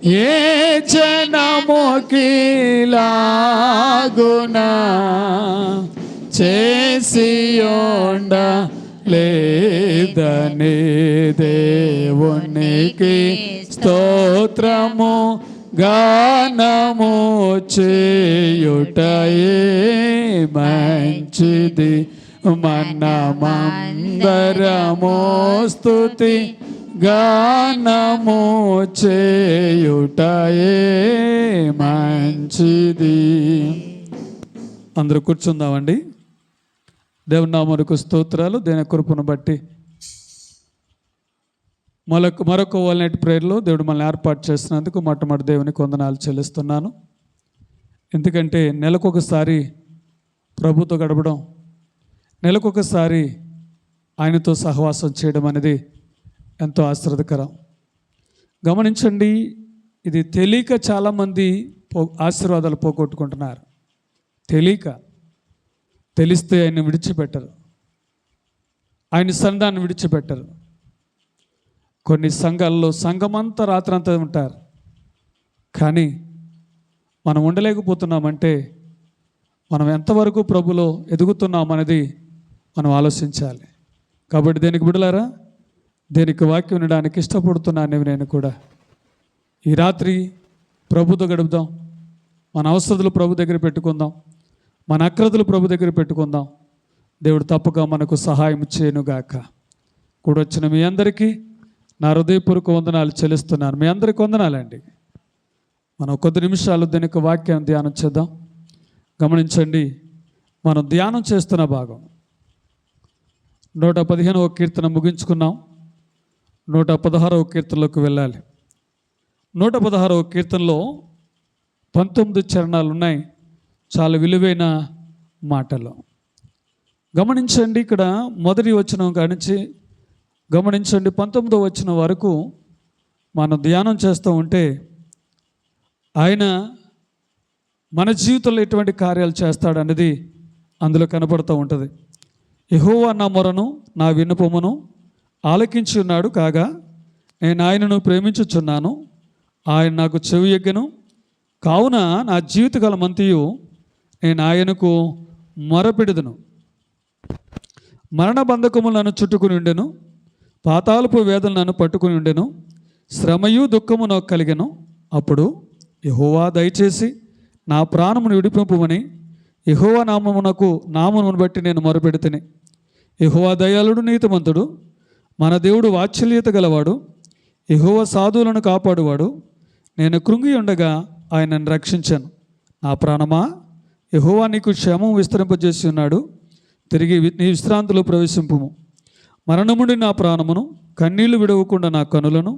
ఏ జనముకిలాగునా చేసియోండ లేదని దేవునికి స్తోత్రము గానము చేయుటయే మంచిది. మనమందరము స్తుతి గానము చేయుటయే మంచిది. అందరూ కూర్చుందామండి. దేవుని నామమునకు స్తోత్రాలు. దేని కృపను బట్టి మరొక వాల్నైట్ ప్రేయర్లో దేవుడు మనల్ని ఏర్పాటు చేసినందుకు మొట్టమొదటి దేవునికి వందనాలు చెల్లిస్తున్నాను. ఎందుకంటే నెలకొకసారి ప్రభుతో గడపడం, నెలకొకసారి ఆయనతో సహవాసం చేయడం అనేది ఎంతో ఆశ్చర్యకరం. గమనించండి, ఇది తెలియక చాలామంది ఆశీర్వాదాలు పోగొట్టుకుంటున్నారు. తెలిస్తే ఆయన విడిచిపెట్టరు, ఆయన సన్నిధాన్ని విడిచిపెట్టరు. కొన్ని సంఘాల్లో సంఘమంతా రాత్రంతా ఉంటారు, కానీ మనం ఉండలేకపోతున్నామంటే మనం ఎంతవరకు ప్రభులో ఎదుగుతున్నామనేది మనం ఆలోచించాలి. కాబట్టి దేనికి బిడలారా, దేనికి వాక్యం వినడానికి ఇష్టపడుతున్నాను నేను కూడా. ఈ రాత్రి ప్రభుతో గడుపుదాం, మన అవసరతలు ప్రభు దగ్గర పెట్టుకుందాం, మన అక్రతలు ప్రభు దగ్గర పెట్టుకుందాం. దేవుడు తప్పక మనకు సహాయం చేయనుగాక. కూడొచ్చిన మీ అందరికీ నా హృదయపూర్వక వందనాలు చెల్లిస్తున్నాను. మీ అందరికీ వందనాలండి. మనం కొద్ది నిమిషాలు దీనికి వాక్యాన్ని ధ్యానం చేద్దాం. గమనించండి, మనం ధ్యానం చేస్తున్న భాగం 115వ కీర్తన ముగించుకున్నాం. 116వ కీర్తనలోకి వెళ్ళాలి. 116వ కీర్తనలో 19 చరణాలు ఉన్నాయి, చాలా విలువైన మాటలు. గమనించండి, ఇక్కడ మొదటి వచనం కానించి గమనించండి 19వ వచనం వరకు మనం ధ్యానం చేస్తూ ఉంటే ఆయన మన జీవితంలో ఎటువంటి కార్యాలు చేస్తాడనేది అందులో కనపడుతూ ఉంటుంది. యెహోవా నా మొరను నా విన్నపమును ఆలకించి ఉన్నాడు కాగా నేను ఆయనను ప్రేమించుచున్నాను. ఆయన నాకు చెవియెగ్గెను కావున నా జీవితకాలమంతయు నేను ఆయనకు మొరపెడుదును. మరణ బంధకములు నన్ను చుట్టుకుని ఉండెను, పాతాళపు వేదన నన్ను పట్టుకుని ఉండెను, శ్రమయు దుఃఖము నాకు కలిగెను. అప్పుడు యెహోవా దయచేసి నా ప్రాణమును విడిపింపుమని యెహోవా నామమును బట్టి నేను మొరపెడితిని. యెహోవా దయాళుడు నీతిమంతుడు, మన దేవుడు వాత్సల్యత గలవాడు, యెహోవా సాధువులను కాపాడువాడు. నేను కృంగి ఉండగా ఆయన నన్ను రక్షించాను. నా ప్రాణమా, యెహోవా నీకు క్షేమం విస్తరింపజేసి ఉన్నాడు, తిరిగి నీ విశ్రాంతిలో ప్రవేశింపుము. మరణముండి నా ప్రాణమును, కన్నీళ్లు విడవకుండా నా కనులను,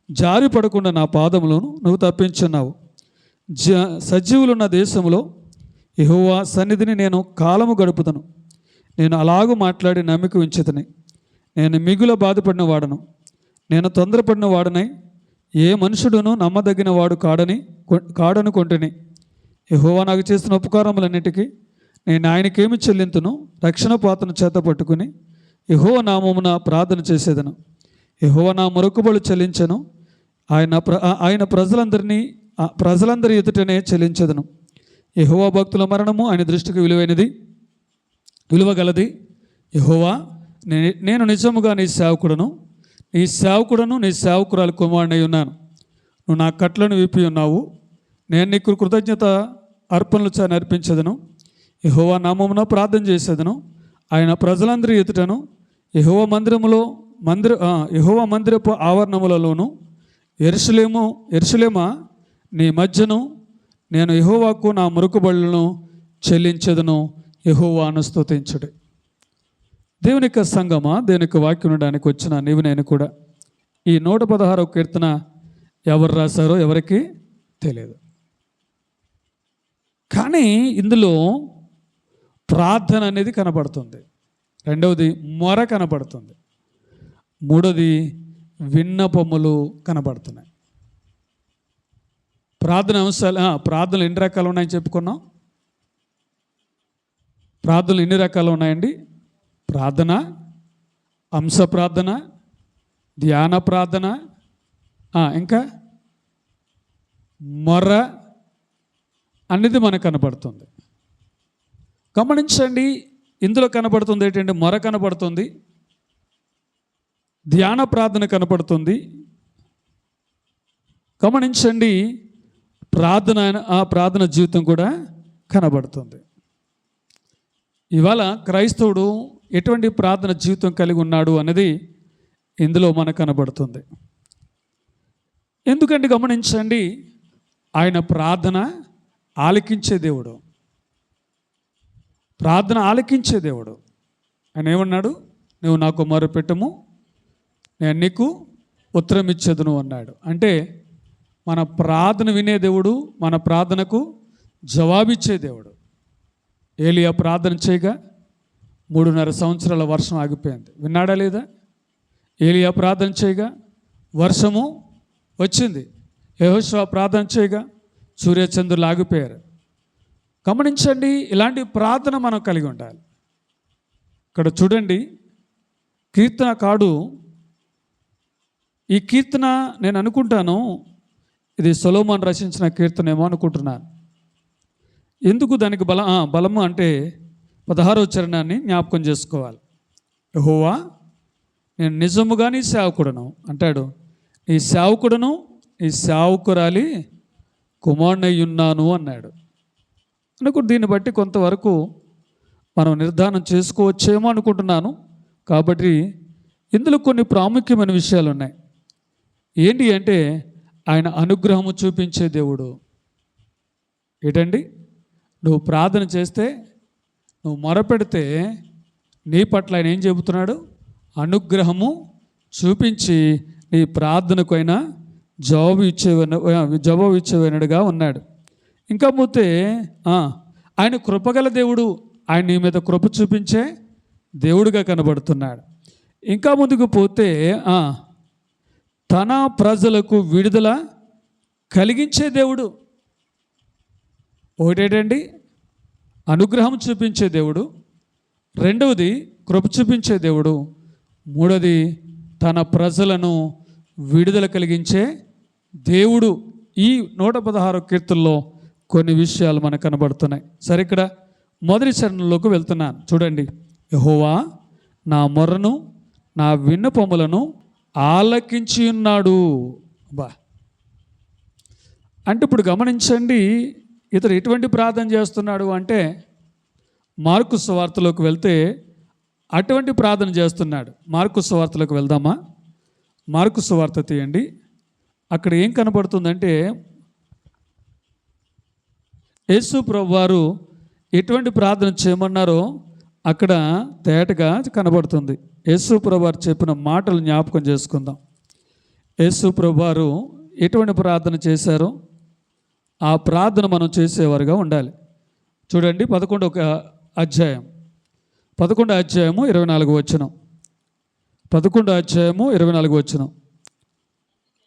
జారి పడకుండా నా పాదములను నువ్వు తప్పించున్నావు. సజీవులున్న దేశంలో యెహోవా సన్నిధిని నేను కాలము గడుపుతాను. నేను అలాగూ మాట్లాడి నమ్మిక ఉంచితిని. నేను మిగుల బాధపడిన వాడను, నేను తొందరపడిన వాడనై ఏ మనుషుడును నమ్మదగిన వాడు కాడనుకొంటిని. యెహోవా నాకు చేసిన ఉపకారములన్నిటికీ నేను ఆయనకేమి చెల్లింతును. రక్షణ పాత్రను చేత పట్టుకుని యెహోవా నామమున ప్రార్థన చేసేదను. యెహోవా నా మొరకుబడులు చెల్లించను. ఆయన ప్రజలందరి ఎదుటనే చెల్లించదను. యెహోవా భక్తుల మరణము ఆయన దృష్టికి విలువగలది. యెహోవా, నేను నిజముగా నీ సేవకుడను, నీ సేవకురాలు కుమారుడై ఉన్నాను. నువ్వు నా కట్లను విప్పి ఉన్నావు. నేను నీకు కృతజ్ఞత అర్పణలు అర్పించదను. యెహోవా నామమున ప్రార్థన చేసేదను. ఆయన ప్రజలందరి ఎదుటను యెహోవా మందిరపు ఆవరణములలోను యెరూషలేమా నీ మధ్యను నేను యెహోవాకు నా మొరకుబడులను చెల్లించదను. యెహోవాను స్తుతించుడి. దేవుని యొక్క సంగమా, దేవుని యొక్క వాక్యం ఉండడానికి వచ్చిన నీవు నేను కూడా ఈ 116వ కీర్తన ఎవరు రాశారో ఎవరికి తెలియదు. కానీ ఇందులో ప్రార్థన అనేది కనపడుతుంది. రెండవది మొర కనపడుతుంది. మూడవది విన్నపములు కనపడుతున్నాయి. ప్రార్థన అంశాలు, ప్రార్థనలు ఎన్ని రకాలు ఉన్నాయని చెప్పుకున్నాం. ప్రార్థనలు ఎన్ని రకాలు ఉన్నాయండి? ప్రార్థన, అంశ ప్రార్థన, ధ్యాన ప్రార్థన, ఇంకా మొర్ర అనేది మనకు కనపడుతుంది. గమనించండి, ఇందులో కనపడుతుంది ఏంటంటే మొర కనపడుతుంది, ధ్యాన ప్రార్థన కనపడుతుంది. గమనించండి, ఆ ప్రార్థన జీవితం కూడా కనబడుతుంది. ఇవాళ క్రైస్తవుడు ఎటువంటి ప్రార్థన జీవితం కలిగి ఉన్నాడు అనేది ఇందులో మనకు కనబడుతుంది. ఎందుకంటే గమనించండి, ఆయన ప్రార్థన ఆలకించే దేవుడు. ప్రార్థన ఆలకించే దేవుడు. ఆయన ఏమన్నాడు? నువ్వు నాకు మొరపెట్టుము, నేను నీకు ఉత్తరం ఇచ్చేదును అన్నాడు. అంటే మన ప్రార్థన వినే దేవుడు, మన ప్రార్థనకు జవాబిచ్చే దేవుడు. ఏలియా ప్రార్థన చేయగా 3.5 సంవత్సరాల వర్షం ఆగిపోయింది. విన్నాడా లేదా? ఏలియా ప్రార్థన చేయగా వర్షము వచ్చింది. యెహోషువ ప్రార్థన చేయగా సూర్యచంద్రులు ఆగిపోయారు. గమనించండి, ఇలాంటి ప్రార్థన మనం కలిగి ఉండాలి. ఇక్కడ చూడండి, కీర్తనకారుడు, ఈ కీర్తన నేను అనుకుంటాను ఇది సొలొమోను రచించిన కీర్తన ఏమో అనుకుంటున్నాను. ఎందుకు దానికి బలము అంటే 16వ చరణాన్ని జ్ఞాపకం చేసుకోవాలి. యెహోవా, నేను నిజముగా నీ సేవకుడను అంటాడు. నీ సేవకుడను నీ సేవకురాలి కుమారుడై ఉన్నాను అన్నాడు. అనుకుంటు దీన్ని బట్టి కొంతవరకు మనం నిర్ధారణ చేసుకోవచ్చేమో అనుకుంటున్నాను. కాబట్టి ఇందులో కొన్ని ప్రాముఖ్యమైన విషయాలు ఉన్నాయి. ఏంటి అంటే ఆయన అనుగ్రహము చూపించే దేవుడు. ఏంటండి? నువ్వు ప్రార్థన చేస్తే, నువ్వు మొరపెడితే నీ పట్ల ఆయన ఏం చెబుతున్నాడు? అనుగ్రహము చూపించి నీ ప్రార్థనకైనా జవాబు ఇచ్చేవనుడుగా ఉన్నాడు. ఇంకా పోతే ఆయన కృపగల దేవుడు. ఆయన నీ మీద కృప చూపించే దేవుడుగా కనబడుతున్నాడు. ఇంకా ముందుకు పోతే తన ప్రజలకు విడుదల కలిగించే దేవుడు. ఒకటేటండి, అనుగ్రహం చూపించే దేవుడు. రెండవది కృప చూపించే దేవుడు. మూడవది తన ప్రజలను విడుదల కలిగించే దేవుడు. ఈ 116 కీర్తనలో కొన్ని విషయాలు మనకు కనబడుతున్నాయి. సరే, ఇక్కడ మొదటి చరణంలోకి వెళ్తున్నాను. చూడండి, యెహోవా నా మొర్రను నా విన్నపములను ఆలకించి ఉన్నాడు. అంటే ఇప్పుడు గమనించండి, ఇతడు ఎటువంటి ప్రార్థన చేస్తున్నాడు అంటే మార్కు సువార్తలోకి వెళ్తే అటువంటి ప్రార్థన చేస్తున్నాడు. మార్కు సువార్తలోకి వెళ్దామా? మార్కు సువార్త తీయండి. అక్కడ ఏం కనబడుతుందంటే యేసు ప్రభువారు ఎటువంటి ప్రార్థన చేయమన్నారో అక్కడ తేటగా కనబడుతుంది. యేసు ప్రభువారు చెప్పిన మాటలు జ్ఞాపకం చేసుకుందాం. యేసు ప్రభువారు ఎటువంటి ప్రార్థన చేశారో ఆ ప్రార్థన మనం చేసేవారుగా ఉండాలి. చూడండి, 11వ అధ్యాయం 24వ వచనం. 11వ అధ్యాయము 24వ వచనం.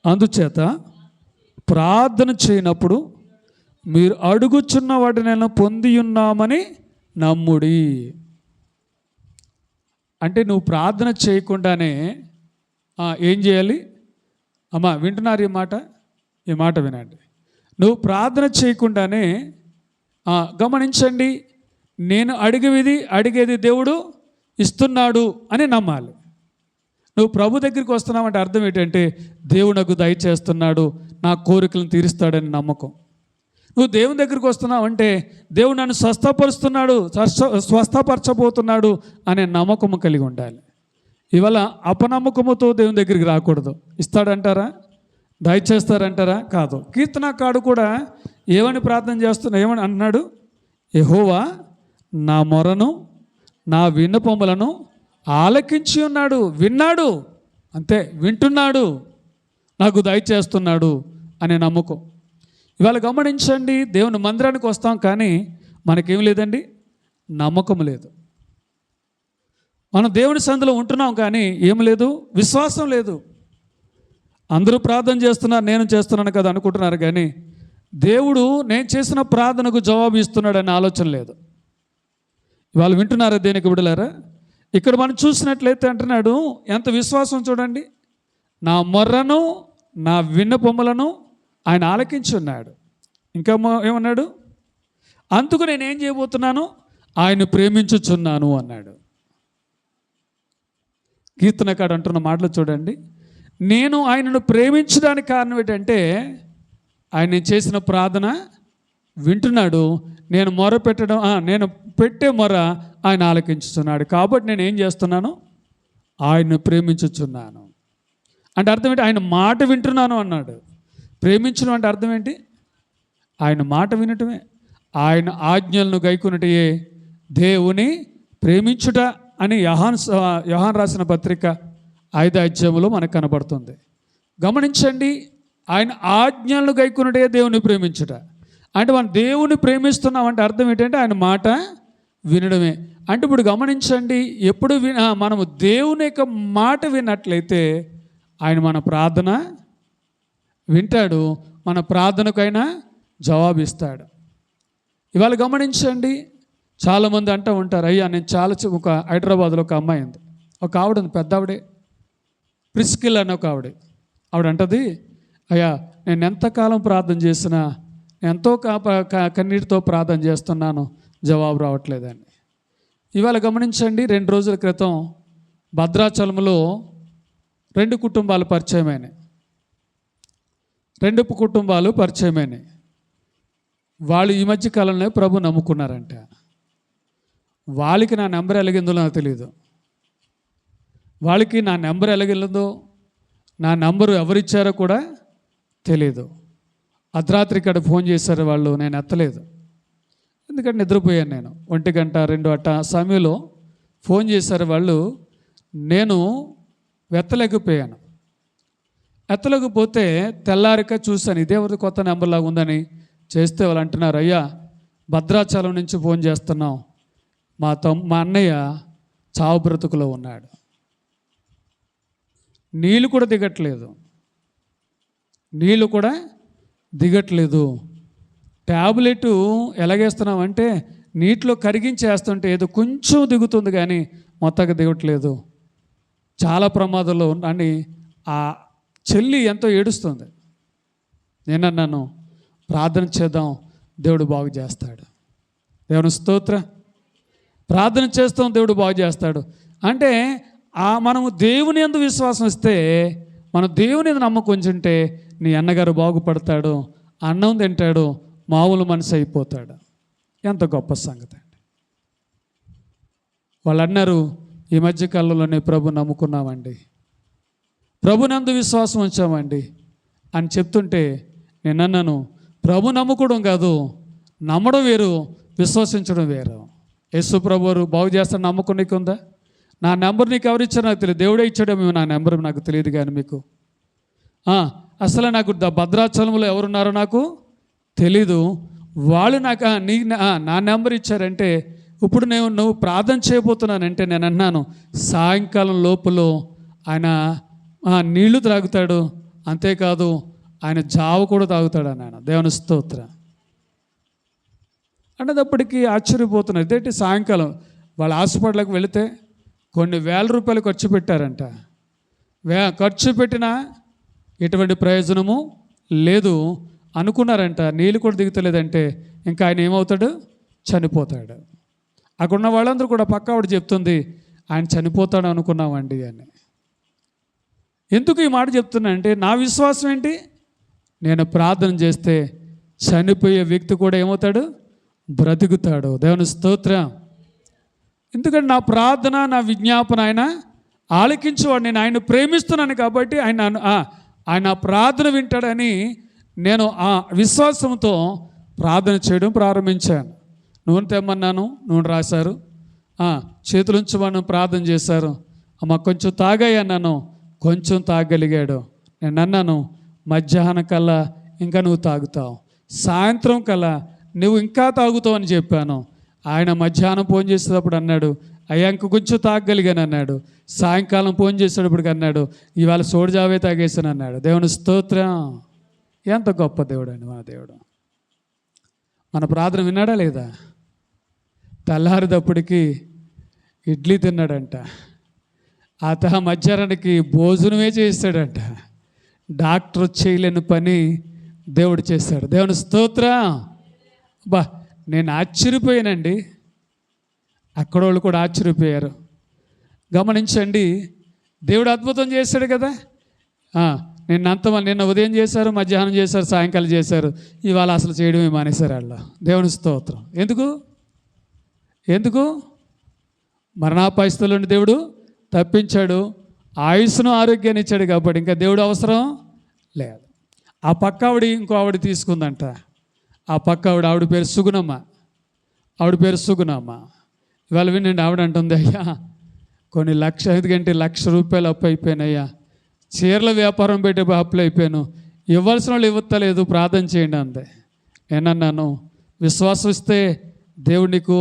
అందుచేత ప్రార్థన చేయనప్పుడు మీరు అడుగుచున్న వాటిని పొంది ఉన్నామని నమ్ముడి. అంటే నువ్వు ప్రార్థన చేయకుండానే ఏం చేయాలి? అమ్మా వింటున్నారు ఈ మాట వినండి. నువ్వు ప్రార్థన చేయకుండానే గమనించండి, నేను అడిగేది దేవుడు ఇస్తున్నాడు అని నమ్మాలి. నువ్వు ప్రభు దగ్గరికి వస్తున్నావంటే అర్థం ఏంటంటే దేవుడు నాకు దయచేస్తున్నాడు, నా కోరికలను తీరుస్తాడని నమ్మకం. నువ్వు దేవుని దగ్గరికి వస్తున్నావంటే దేవుడు నన్ను స్వస్థపరచబోతున్నాడు అనే నమ్మకము కలిగి ఉండాలి. ఇవాళ అపనమ్మకముతో దేవుని దగ్గరికి రాకూడదు. ఇస్తాడంటారా? దయచేస్తారంటారా? కాదు. కీర్తనకారుడు కూడా ఏమని ప్రార్థన ఏమని అన్నాడు? యెహోవా నా మొరను నా విన్నపములను ఆలకించి ఉన్నాడు. విన్నాడు, అంతే, వింటున్నాడు, నాకు దయచేస్తున్నాడు అనే నమ్మకం. ఇవాళ గమనించండి, దేవుని మందిరానికి వస్తాం కానీ మనకేం లేదండి, నమ్మకం లేదు. మనం దేవుని సందులో ఉంటున్నాం కానీ ఏం లేదు, విశ్వాసం లేదు. అందరూ ప్రార్థన చేస్తున్నారు, నేను చేస్తున్నాను కదా అనుకుంటున్నారు కానీ దేవుడు నేను చేసిన ప్రార్థనకు జవాబు ఇస్తున్నాడనే ఆలోచన లేదు. ఇవాళ వింటున్నారా దేనికి బిడ్డలారా? ఇక్కడ మనం చూసినట్లయితే అంటున్నాడు, ఎంత విశ్వాసం చూడండి, నా మొర్రను నా విన్నపములను ఆయన ఆలకించున్నాడు. ఇంకా ఏమన్నాడు? అందుకు నేనేం చేయబోతున్నాను, ఆయన ప్రేమించుచున్నాను అన్నాడు. కీర్తనకాడు అంటున్న మాటలు చూడండి. నేను ఆయనను ప్రేమించడానికి కారణం ఏంటంటే ఆయన చేసిన ప్రార్థన వింటున్నాడు. నేను మొర పెట్టడం, నేను పెట్టే మొర ఆయన ఆలకించుతున్నాడు. కాబట్టి నేను ఏం చేస్తున్నాను, ఆయన్ను ప్రేమించుచున్నాను. అంటే అర్థం ఏంటి? ఆయన మాట వింటున్నాను అన్నాడు. ప్రేమించడం అంటే అర్థం ఏంటి? ఆయన మాట వినటమే, ఆయన ఆజ్ఞలను గైకొనుటయే దేవుని ప్రేమించుట అని యోహాను రాసిన పత్రిక 5వ అధ్యాయంలో మనకు కనబడుతుంది. గమనించండి, ఆయన ఆజ్ఞలను గైకొనుటయే దేవుని ప్రేమించుట. అంటే మనం దేవుని ప్రేమిస్తున్నామంటే అర్థం ఏంటంటే ఆయన మాట వినడమే. అంటే ఇప్పుడు గమనించండి, ఎప్పుడు మనము దేవుని యొక్క మాట విన్నట్లయితే ఆయన మన ప్రార్థన వింటాడు, మన ప్రార్థనకైనా జవాబిస్తాడు. ఇవాళ గమనించండి, చాలామంది అంటూ ఉంటారు, అయ్యా నేను చాలా ఒక హైదరాబాద్లో ఒక అమ్మాయి ఉంది, ఒక ఆవిడ ఉంది, పెద్ద ఆవిడే, ప్రిస్కిల్ అని ఒక ఆవిడ అంటది, అయ్యా నేను ఎంతకాలం ప్రార్థన చేసినా, ఎంతో కన్నీటితో ప్రార్థన చేస్తున్నాను, జవాబు రావట్లేదని. ఇవాళ గమనించండి, 2 రోజుల క్రితం భద్రాచలంలో 2 కుటుంబాలు పరిచయమైనాయి. 2 కుటుంబాలు పరిచయమైనాయి. వాళ్ళు ఈ మధ్య కాలంలో ప్రభు నమ్ముకున్నారంట. వాళ్ళకి నా నెంబర్ ఎలాగిందో నాకు తెలియదు. వాళ్ళకి నా నెంబర్ ఎలాగెళ్ళదో, నా నెంబరు ఎవరిచ్చారో కూడా తెలియదు. అర్ధరాత్రి ఇక్కడ ఫోన్ చేశారు వాళ్ళు, నేను ఎత్తలేదు, ఎందుకంటే నిద్రపోయాను నేను. 1 గంట 2 అట్ట సమయంలో ఫోన్ చేశారు వాళ్ళు, నేను ఎత్తలేకపోయాను. ఎత్తలేకపోతే తెల్లారిక చూశాను, ఇదేవరి కొత్త నెంబర్ లాగా ఉందని చేస్తే వాళ్ళు అంటున్నారు, అయ్యా భద్రాచలం నుంచి ఫోన్ చేస్తున్నాం, మా అన్నయ్య చావు బ్రతుకులో ఉన్నాడు, నీళ్ళు కూడా దిగట్లేదు, ట్యాబ్లెట్ ఎలాగేస్తున్నామంటే నీటిలో కరిగించేస్తుంటే ఏదో కొంచెం దిగుతుంది కానీ మొత్తంగా దిగట్లేదు, చాలా ప్రమాదంలో అని ఆ చెల్లి ఎంతో ఏడుస్తుంది. నేనన్నాను, ప్రార్థన చేద్దాం, దేవుడు బాగు చేస్తాడు. దేవుని స్తోత్రం. ప్రార్థన చేస్తాం, దేవుడు బాగు చేస్తాడు. అంటే మనము దేవుని యందు విశ్వాసం ఇస్తే, మనం దేవుని యందు నమ్మకం ఉంచుంటే నీ అన్నగారు బాగుపడతాడు, అన్నం తింటాడు, మామూలు మనిషి అయిపోతాడు. ఎంత గొప్ప సంగతి అండి. వాళ్ళు అన్నారు, ఈ మధ్య కాలంలోనే ప్రభు నమ్ముకున్నామండి, ప్రభునందు విశ్వాసం ఉంచామండి అని చెప్తుంటే నేను అన్నాను, ప్రభు నమ్ముకోవడం కాదు, నమ్మడం వేరు, విశ్వసించడం వేరు. యేసు ప్రభువారు బాగు చేస్తాను నమ్మకం నీకు ఉందా? నా నెంబర్ నీకు ఎవరు ఇచ్చారో నాకు తెలియదు, దేవుడే ఇచ్చాడేమో, నా నెంబర్ నాకు తెలియదు. కానీ మీకు అసలు నాకు భద్రాచలంలో ఎవరున్నారో నాకు తెలీదు. వాళ్ళు నాకు నా నెంబర్ ఇచ్చారంటే, ఇప్పుడు నువ్వు ప్రార్థన చేయబోతున్నానంటే నేను అన్నాను, సాయంకాలం లోపల ఆయన నీళ్లు త్రాగుతాడు, అంతేకాదు ఆయన జావ కూడా తాగుతాడు అన్నాను. దేవుని స్తోత్రం. అనేటప్పటికీ ఆశ్చర్యపోతున్నారు, ఇదేంటి సాయంకాలం వాళ్ళ హాస్పిటల్కి వెళితే కొన్ని వేల రూపాయలు ఖర్చు పెట్టారంట. ఖర్చు పెట్టినా ఎటువంటి ప్రయోజనము లేదు అనుకున్నారంట. నీళ్ళు కూడా దిగుతలేదంటే ఇంకా ఆయన ఏమవుతాడు? చనిపోతాడు. అక్కడ ఉన్న వాళ్ళందరూ కూడా పక్క ఆవిడ చెప్తుంది, ఆయన చనిపోతాడు అనుకున్నామండి అని. ఎందుకు ఈ మాట చెప్తున్నా అంటే, నా విశ్వాసం ఏంటి, నేను ప్రార్థన చేస్తే చనిపోయే వ్యక్తి కూడా ఏమవుతాడు? బ్రతుకుతాడు. దేవుని స్తోత్రం. ఎందుకంటే నా ప్రార్థన, నా విజ్ఞాపన ఆయన ఆలకించేవాడు. నేను ఆయన ప్రేమిస్తున్నాను కాబట్టి ఆయన ప్రార్థన వింటాడని నేను ఆ విశ్వాసంతో ప్రార్థన చేయడం ప్రారంభించాను. నూనె తెమ్మన్నాను, నూనె రాశారు, చేతులుంచమని ప్రార్థన చేశారు. అమ్మ కొంచెం తాగాయి అన్నాను, కొంచెం తాగలిగాడు. నేను అన్నాను, మధ్యాహ్నం కల్లా ఇంకా నువ్వు తాగుతావు, సాయంత్రం కల్లా నువ్వు ఇంకా తాగుతావు అని చెప్పాను. ఆయన మధ్యాహ్నం ఫోన్ చేసేటప్పుడు అన్నాడు, అయ్యా ఇంక కొంచెం తాగలిగాను అన్నాడు. సాయంకాలం ఫోన్ చేసేటప్పటికి అన్నాడు, ఇవాళ సోడిజావే తాగేసాను అన్నాడు. దేవుని స్తోత్రం. ఎంత గొప్ప దేవుడు అండి మన దేవుడు. మన ప్రార్థన విన్నాడా లేదా? తెల్లారిదప్పటికి ఇడ్లీ తిన్నాడంట, మధ్యాహ్నానికి భోజనమే చేస్తాడంట. డాక్టర్ చేయలేని పని దేవుడు చేశాడు. దేవుని స్తోత్రం. బా, నేను ఆశ్చర్యపోయానండి. అక్కడ వాళ్ళు కూడా ఆశ్చర్యపోయారు. గమనించండి, దేవుడు అద్భుతం చేశాడు కదా. నిన్న ఉదయం చేశారు, మధ్యాహ్నం చేశారు, సాయంకాలం చేశారు. ఇవాళ అసలు చేయడమే మానేశారు వాళ్ళు. దేవుని స్తోత్రం. ఎందుకు మరణాపాయస్థుల నుండి దేవుడు తప్పించాడు, ఆయుస్సును ఆరోగ్యాన్ని ఇచ్చాడు కాబట్టి ఇంకా దేవుడు అవసరం లేదు. ఆ పక్క ఇంకో ఆవిడ తీసుకుందంట. ఆ పక్క ఆవిడ పేరు సుగుణమ్మ. ఇవాళ వినండి, ఆవిడ అంటుంది, అయ్యా కొన్ని ఎందుకంటే ₹1,00,000 అప్పు అయిపోయినాయ్యా, చీరల వ్యాపారం పెట్టే అప్పులు అయిపోయాను, ఇవ్వాల్సిన వాళ్ళు ఇవ్వలేదు, ప్రార్థన చేయండి అంతే. నేనన్నాను, విశ్వాసం ఇస్తే దేవుడు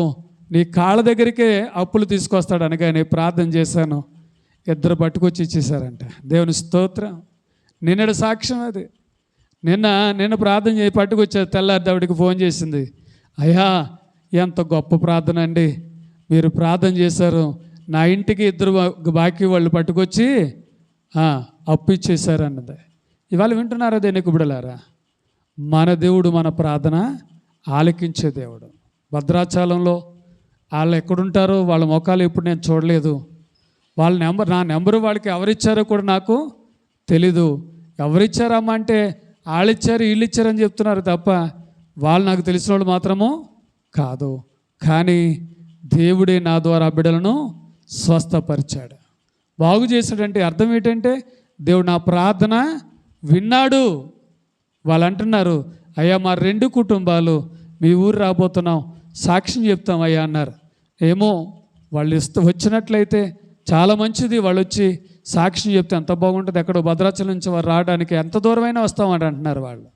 నీ కాళ్ళ దగ్గరికే అప్పులు తీసుకొస్తాడు అనగానే ప్రార్థన చేశాను. ఇద్దరు పట్టుకొచ్చి ఇచ్చేశారంట. దేవుని స్తోత్రం. నిన్నటి సాక్ష్యం అది. నిన్న ప్రార్థన చేసి పట్టుకొచ్చారు. తెల్లారి ఆవిడకి ఫోన్ చేసింది, అయ్యా ఎంత గొప్ప ప్రార్థన అండి, మీరు ప్రార్థన చేశారు, నా ఇంటికి 2 బాకీ వాళ్ళు పట్టుకొచ్చి అప్పు ఇచ్చేశారు అన్నది. ఇవాళ వింటున్నారా దేనికి బిడలారా? మన దేవుడు మన ప్రార్థన ఆలకించే దేవుడు. భద్రాచలంలో వాళ్ళు ఎక్కడుంటారో వాళ్ళ ముఖాలు ఎప్పుడు నేను చూడలేదు. నా నెంబరు వాళ్ళకి ఎవరిచ్చారో కూడా నాకు తెలీదు. ఎవరిచ్చారమ్మా అంటే వాళ్ళిచ్చారు వీళ్ళు ఇచ్చారని చెప్తున్నారు తప్ప వాళ్ళు నాకు తెలిసిన వాళ్ళు మాత్రము కాదు. కానీ దేవుడే నా ద్వారా బిడ్డలను స్వస్థపరిచాడు, బాగు చేశాడంటే అర్థం ఏంటంటే దేవుడు నా ప్రార్థన విన్నాడు. వాళ్ళు అంటున్నారు, అయ్యా మా 2 కుటుంబాలు మీ ఊరు రాబోతున్నాం, సాక్ష్యం చెప్తాం అయ్యా అన్నారు. ఏమో వాళ్ళు వచ్చినట్లయితే చాలా మంచిది, వాళ్ళు వచ్చి సాక్ష్యం చెప్తే ఎంత బాగుంటుంది. ఎక్కడో భద్రాచలం నుంచి వారు రావడానికి ఎంత దూరమైనా వస్తామని అంటున్నారు వాళ్ళు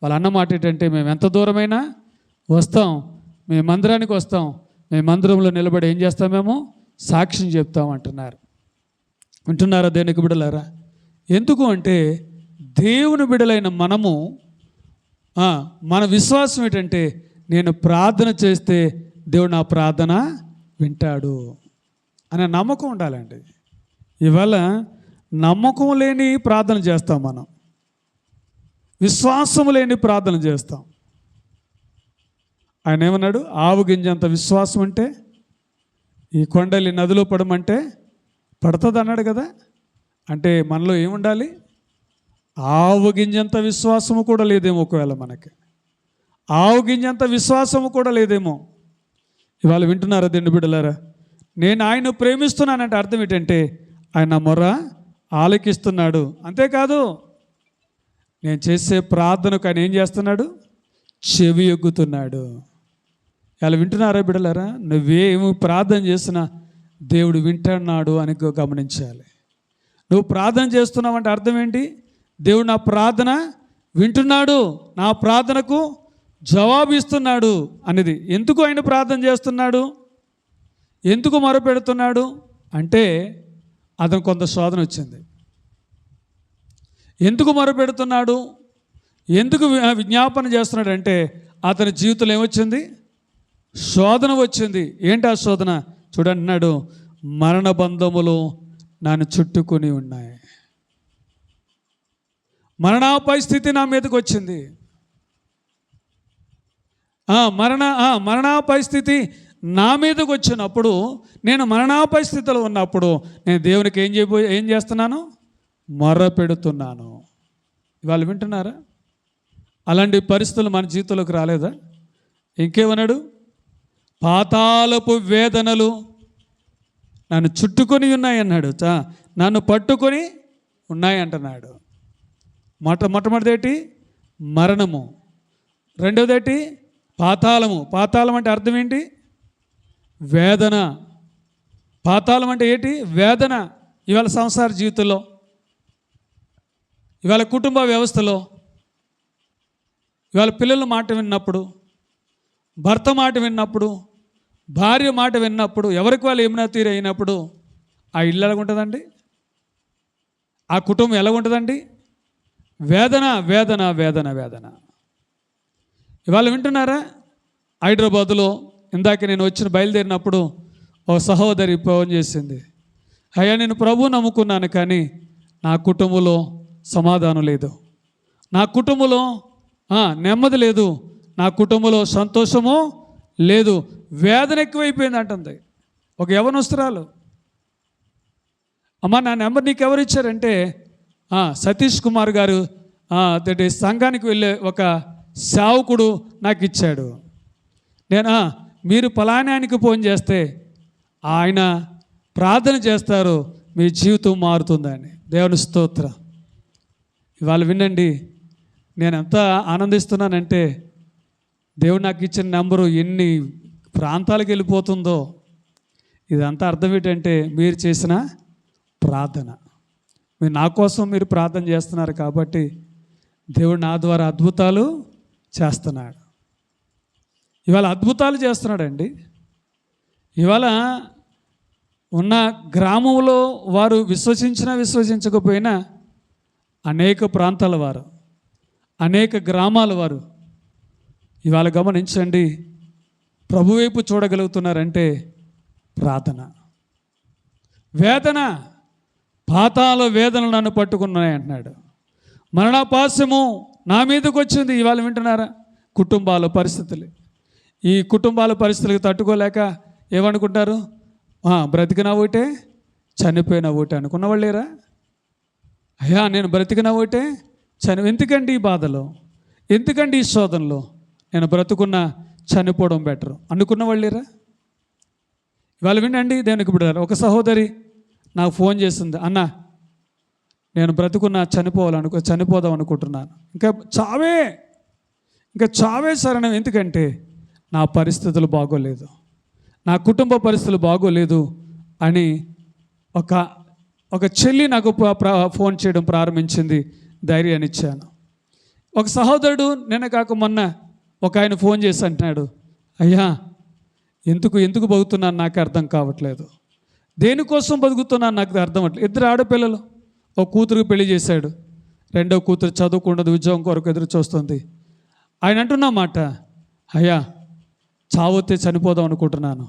అన్నమాట ఏంటంటే, మేము ఎంత దూరమైనా వస్తాం, మేము మందిరానికి వస్తాం, మేము మందిరంలో నిలబడి ఏం చేస్తాం, మేము సాక్ష్యం చెప్తాం అంటున్నారు. వింటున్నారా దేవునికి బిడ్డలారా? ఎందుకు అంటే దేవుని బిడ్డలైన మనము మన విశ్వాసం ఏంటంటే, నేను ప్రార్థన చేస్తే దేవుడు నా ప్రార్థన వింటాడు అనే నమ్మకం ఉండాలండి. ఇవాళ నమ్మకం లేని ప్రార్థన చేస్తాం, మనం విశ్వాసం లేని ప్రార్థన చేస్తాం. ఆయన ఏమన్నాడు, ఆవు గింజంత విశ్వాసం అంటే ఈ కొండలి నదిలో పడమంటే పడుతుంది అన్నాడు కదా. అంటే మనలో ఏముండాలి? ఆవు గింజంత విశ్వాసము కూడా లేదేమో. ఒకవేళ మనకి ఆవు గింజంత విశ్వాసము కూడా లేదేమో. ఇవాళ వింటున్నారా దేవుని బిడ్డలారా? నేను ఆయన ప్రేమిస్తున్నానంటే అర్థం ఏంటంటే, ఆయన మొర ఆలకిస్తున్నాడు. అంతేకాదు, నేను చేసే ప్రార్థనకు ఆయన ఏం చేస్తున్నాడు? చెవి ఎగ్గుతున్నాడు. ఇలా వింటున్నారా బిడ్డలారా? నువ్వేమి ప్రార్థన చేసినా దేవుడు వింటున్నాడు అని గమనించాలి. నువ్వు ప్రార్థన చేస్తున్నావంటే అర్థం ఏంటి? దేవుడు నా ప్రార్థన వింటున్నాడు, నా ప్రార్థనకు జవాబు ఇస్తున్నాడు అనేది. ఎందుకు ఆయన ప్రార్థన చేస్తున్నాడు, ఎందుకు మొరపెడుతున్నాడు అంటే అతను కొంత శోధన వచ్చింది. ఎందుకు మొరపెడుతున్నాడు, ఎందుకు విజ్ఞాపన చేస్తున్నాడు అంటే అతని జీవితంలో ఏమొచ్చింది? శోధన వచ్చింది. ఏంటి ఆ శోధన? చూడంటున్నాడు, మరణ బంధములు నన్ను చుట్టుకొని ఉన్నాయి. మరణాపాయ స్థితి నా మీదకి వచ్చింది. మరణాపాయ స్థితి నా మీదకి వచ్చినప్పుడు, నేను మరణాపాయ స్థితిలో ఉన్నప్పుడు నేను దేవునికి ఏం చేస్తున్నాను? మొర్ర పెడుతున్నాను. ఇవాళ వింటున్నారా? అలాంటి పరిస్థితులు మన జీవితంలోకి రాలేదా? ఇంకేమన్నాడు? పాతాళపు వేదనలు నన్ను చుట్టుకొని ఉన్నాయి అన్నాడు. నన్ను పట్టుకొని ఉన్నాయి అంటున్నాడు. మొట్టమొదటి మరణము, రెండవదేటి పాతాళము. పాతాళం అంటే అర్థం ఏంటి? వేదన. పాతాళం అంటే ఏంటి? వేదన. ఇవాళ సంసార జీవితంలో, ఇవాళ కుటుంబ వ్యవస్థలో, ఇవాళ పిల్లల మాట విన్నప్పుడు, భర్త మాట విన్నప్పుడు, భార్య మాట విన్నప్పుడు, ఎవరికి వాళ్ళు ఏమైనా తీరు అయినప్పుడు ఆ ఇల్లు ఎలాగుంటుందండి? ఆ కుటుంబం ఎలాగుంటుందండి? వేదన వేదన వేదన వేదన. ఇవాళ వింటున్నారా? హైదరాబాదులో ఇందాక నేను బయలుదేరినప్పుడు ఓ సహోదరి ఫోన్ చేసింది, అయ్యా నేను ప్రభువు నమ్ముకున్నాను కానీ నా కుటుంబంలో సమాధానం లేదు, నా కుటుంబంలో నెమ్మది లేదు, నా కుటుంబంలో సంతోషము లేదు, వేదన ఎక్కువైపోయింది అంటుంది ఒక యవనస్తురాలు. అమ్మ నా నెంబర్ నీకు ఎవరు ఇచ్చారంటే సతీష్ కుమార్ గారు సంఘానికి వెళ్ళే ఒక సేవకుడు నాకు ఇచ్చాడు. నేను మీరు పలానానికి ఫోన్ చేస్తే ఆయన ప్రార్థన చేస్తారు, మీ జీవితం మారుతుందని. దేవుని స్తోత్రం. ఇవాళ వినండి, నేను ఎంత ఆనందిస్తున్నానంటే దేవుడు నాకు ఇచ్చిన నెంబరు ఎన్ని ప్రాంతాలకు వెళ్ళిపోతుందో. ఇదంతా అర్థం ఏంటంటే మీరు చేసిన ప్రార్థన. మీరు నా కోసం మీరు ప్రార్థన చేస్తున్నారు కాబట్టి దేవుడు నా ద్వారా అద్భుతాలు చేస్తున్నాడు. ఇవాళ అద్భుతాలు చేస్తున్నాడండి. ఇవాళ ఉన్న గ్రామంలో వారు విశ్వసించినా విశ్వసించకపోయినా అనేక ప్రాంతాల వారు, అనేక గ్రామాల వారు ఇవాళ గమనించండి, ప్రభు వైపు చూడగలుగుతున్నారంటే ప్రార్థన. వేదన, పాతాళ వేదనలు నన్ను పట్టుకున్నాయి అంటున్నాడు. మరణాపాశము నా మీదకి వచ్చింది. ఇవాళ వింటున్నారా? కుటుంబాల పరిస్థితులు, ఈ కుటుంబాల పరిస్థితులకు తట్టుకోలేక ఏమనుకుంటారు? బ్రతికినా ఒకటే, చనిపోయినా ఒకటే అనుకున్న వాళ్ళు లేరా? అయ్యా నేను బ్రతికినా ఒకటే, ఎందుకండి ఈ బాధలో, ఎందుకండి ఈ శోధనలో, నేను బ్రతుకున్నా చనిపోవడం బెటర్ అనుకున్న వాళ్ళు లేరా? ఇవాళ వినండి దేవునికి బిడ్డలారా, ఒక సహోదరి నాకు ఫోన్ చేసింది, అన్న నేను బ్రతుకున్నా చనిపోదాం అనుకుంటున్నాను, ఇంకా చావే శరణం, ఎందుకంటే నా పరిస్థితులు బాగోలేదు, నా కుటుంబ పరిస్థితులు బాగోలేదు అని ఒక చెల్లి నాకు ఫోన్ చేయడం ప్రారంభించింది. ధైర్యాన్ని ఇచ్చాను. ఒక సహోదరుడు నిన్న కాక మొన్న ఒక ఆయన ఫోన్ చేసి అంటున్నాడు, అయ్యా ఎందుకు బతుకుతున్నాను నాకు అర్థం కావట్లేదు, దేనికోసం బతుకుతున్నాను నాకు అర్థం అవ్వట్లేదు. 2 ఆడపిల్లలు, ఒక కూతురుకు పెళ్లి చేశాడు, 2వ కూతురు చదువుకుండదు, ఉద్యోగం కొరకు ఎదురు చూస్తుంది. ఆయన అంటున్నమాట, అయ్యా చావొత్తే చనిపోవాలనుకుంటున్నాను,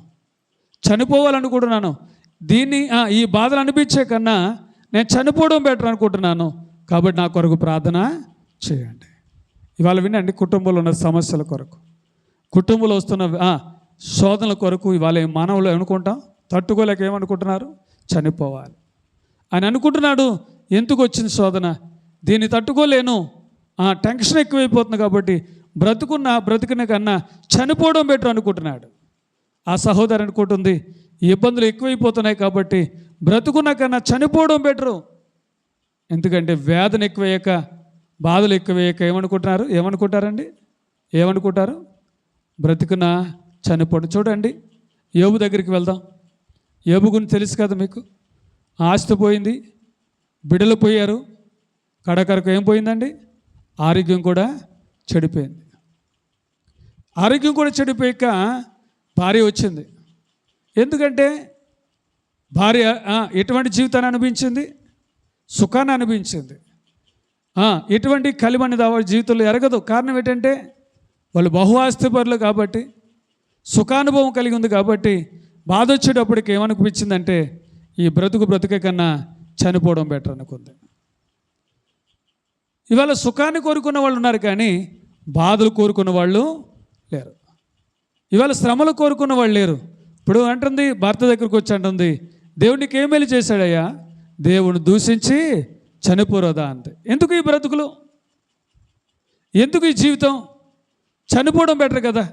ఈ బాధలు అనిపించే కన్నా నేను చనిపోవడం బెటర్ అనుకుంటున్నాను, కాబట్టి నా కొరకు ప్రార్థన చేయండి. ఇవాళ వినండి, కుటుంబంలో ఉన్న సమస్యల కొరకు, కుటుంబంలో వస్తున్న శోధనల కొరకు ఇవాళ మానవులు అనుకుంటాం, తట్టుకోలేక ఏమనుకుంటున్నారు? చనిపోవాలి అని అనుకుంటున్నాడు. ఎందుకు వచ్చింది శోధన? దీన్ని తట్టుకోలేను, టెన్షన్ ఎక్కువైపోతుంది కాబట్టి బ్రతికిన కన్నా చనిపోవడం బెటర్ అనుకుంటున్నాడు. ఆ సహోదరు అనుకుంటుంది, ఈ ఇబ్బందులు ఎక్కువైపోతున్నాయి కాబట్టి బ్రతుకున్న కన్నా చనిపోవడం బెటరు. ఎందుకంటే వేదన ఎక్కువయ్యాక, బాధలు ఎక్కువయ్యాక ఏమనుకుంటారు? బ్రతుకున్న చనిపోవడం. చూడండి, యోబు దగ్గరికి వెళ్దాం. యోబు గురించి తెలుసు కదా మీకు. ఆస్తి పోయింది, బిడ్డలు పోయారు, కడకరకు ఏం పోయిందండి? ఆరోగ్యం కూడా చెడిపోయింది. ఆరోగ్యం కూడా చెడిపోయాక భార్య వచ్చింది. ఎందుకంటే భార్య ఎటువంటి జీవితాన్ని అనిపించింది? సుఖాన్ని అనిపించింది. ఎటువంటి కలిమని జీవితంలో ఎరగదు. కారణం ఏంటంటే వాళ్ళు బహు ఆస్తిపరులు కాబట్టి, సుఖానుభవం కలిగి ఉంది కాబట్టి, బాధ వచ్చేటప్పటికి ఏమనిపించిందంటే ఈ బ్రతుకే కన్నా చనిపోవడం బెటర్ అనుకుంది. ఇవాళ సుఖాన్ని కోరుకున్న వాళ్ళు ఉన్నారు కానీ బాధలు కోరుకున్న వాళ్ళు లేరు. ఇవాళ శ్రమలు కోరుకున్న వాళ్ళు లేరు. ఇప్పుడు అంటుంది, భర్త దగ్గరికి వచ్చి అంటుంది, దేవునికి ఏం మేలు చేశాడయ్యా, దేవుని దూషించి చనిపోరదా అంతే. ఎందుకు ఈ బ్రతుకులు, ఎందుకు ఈ జీవితం? చనిపోవడం బెటర్ కదా.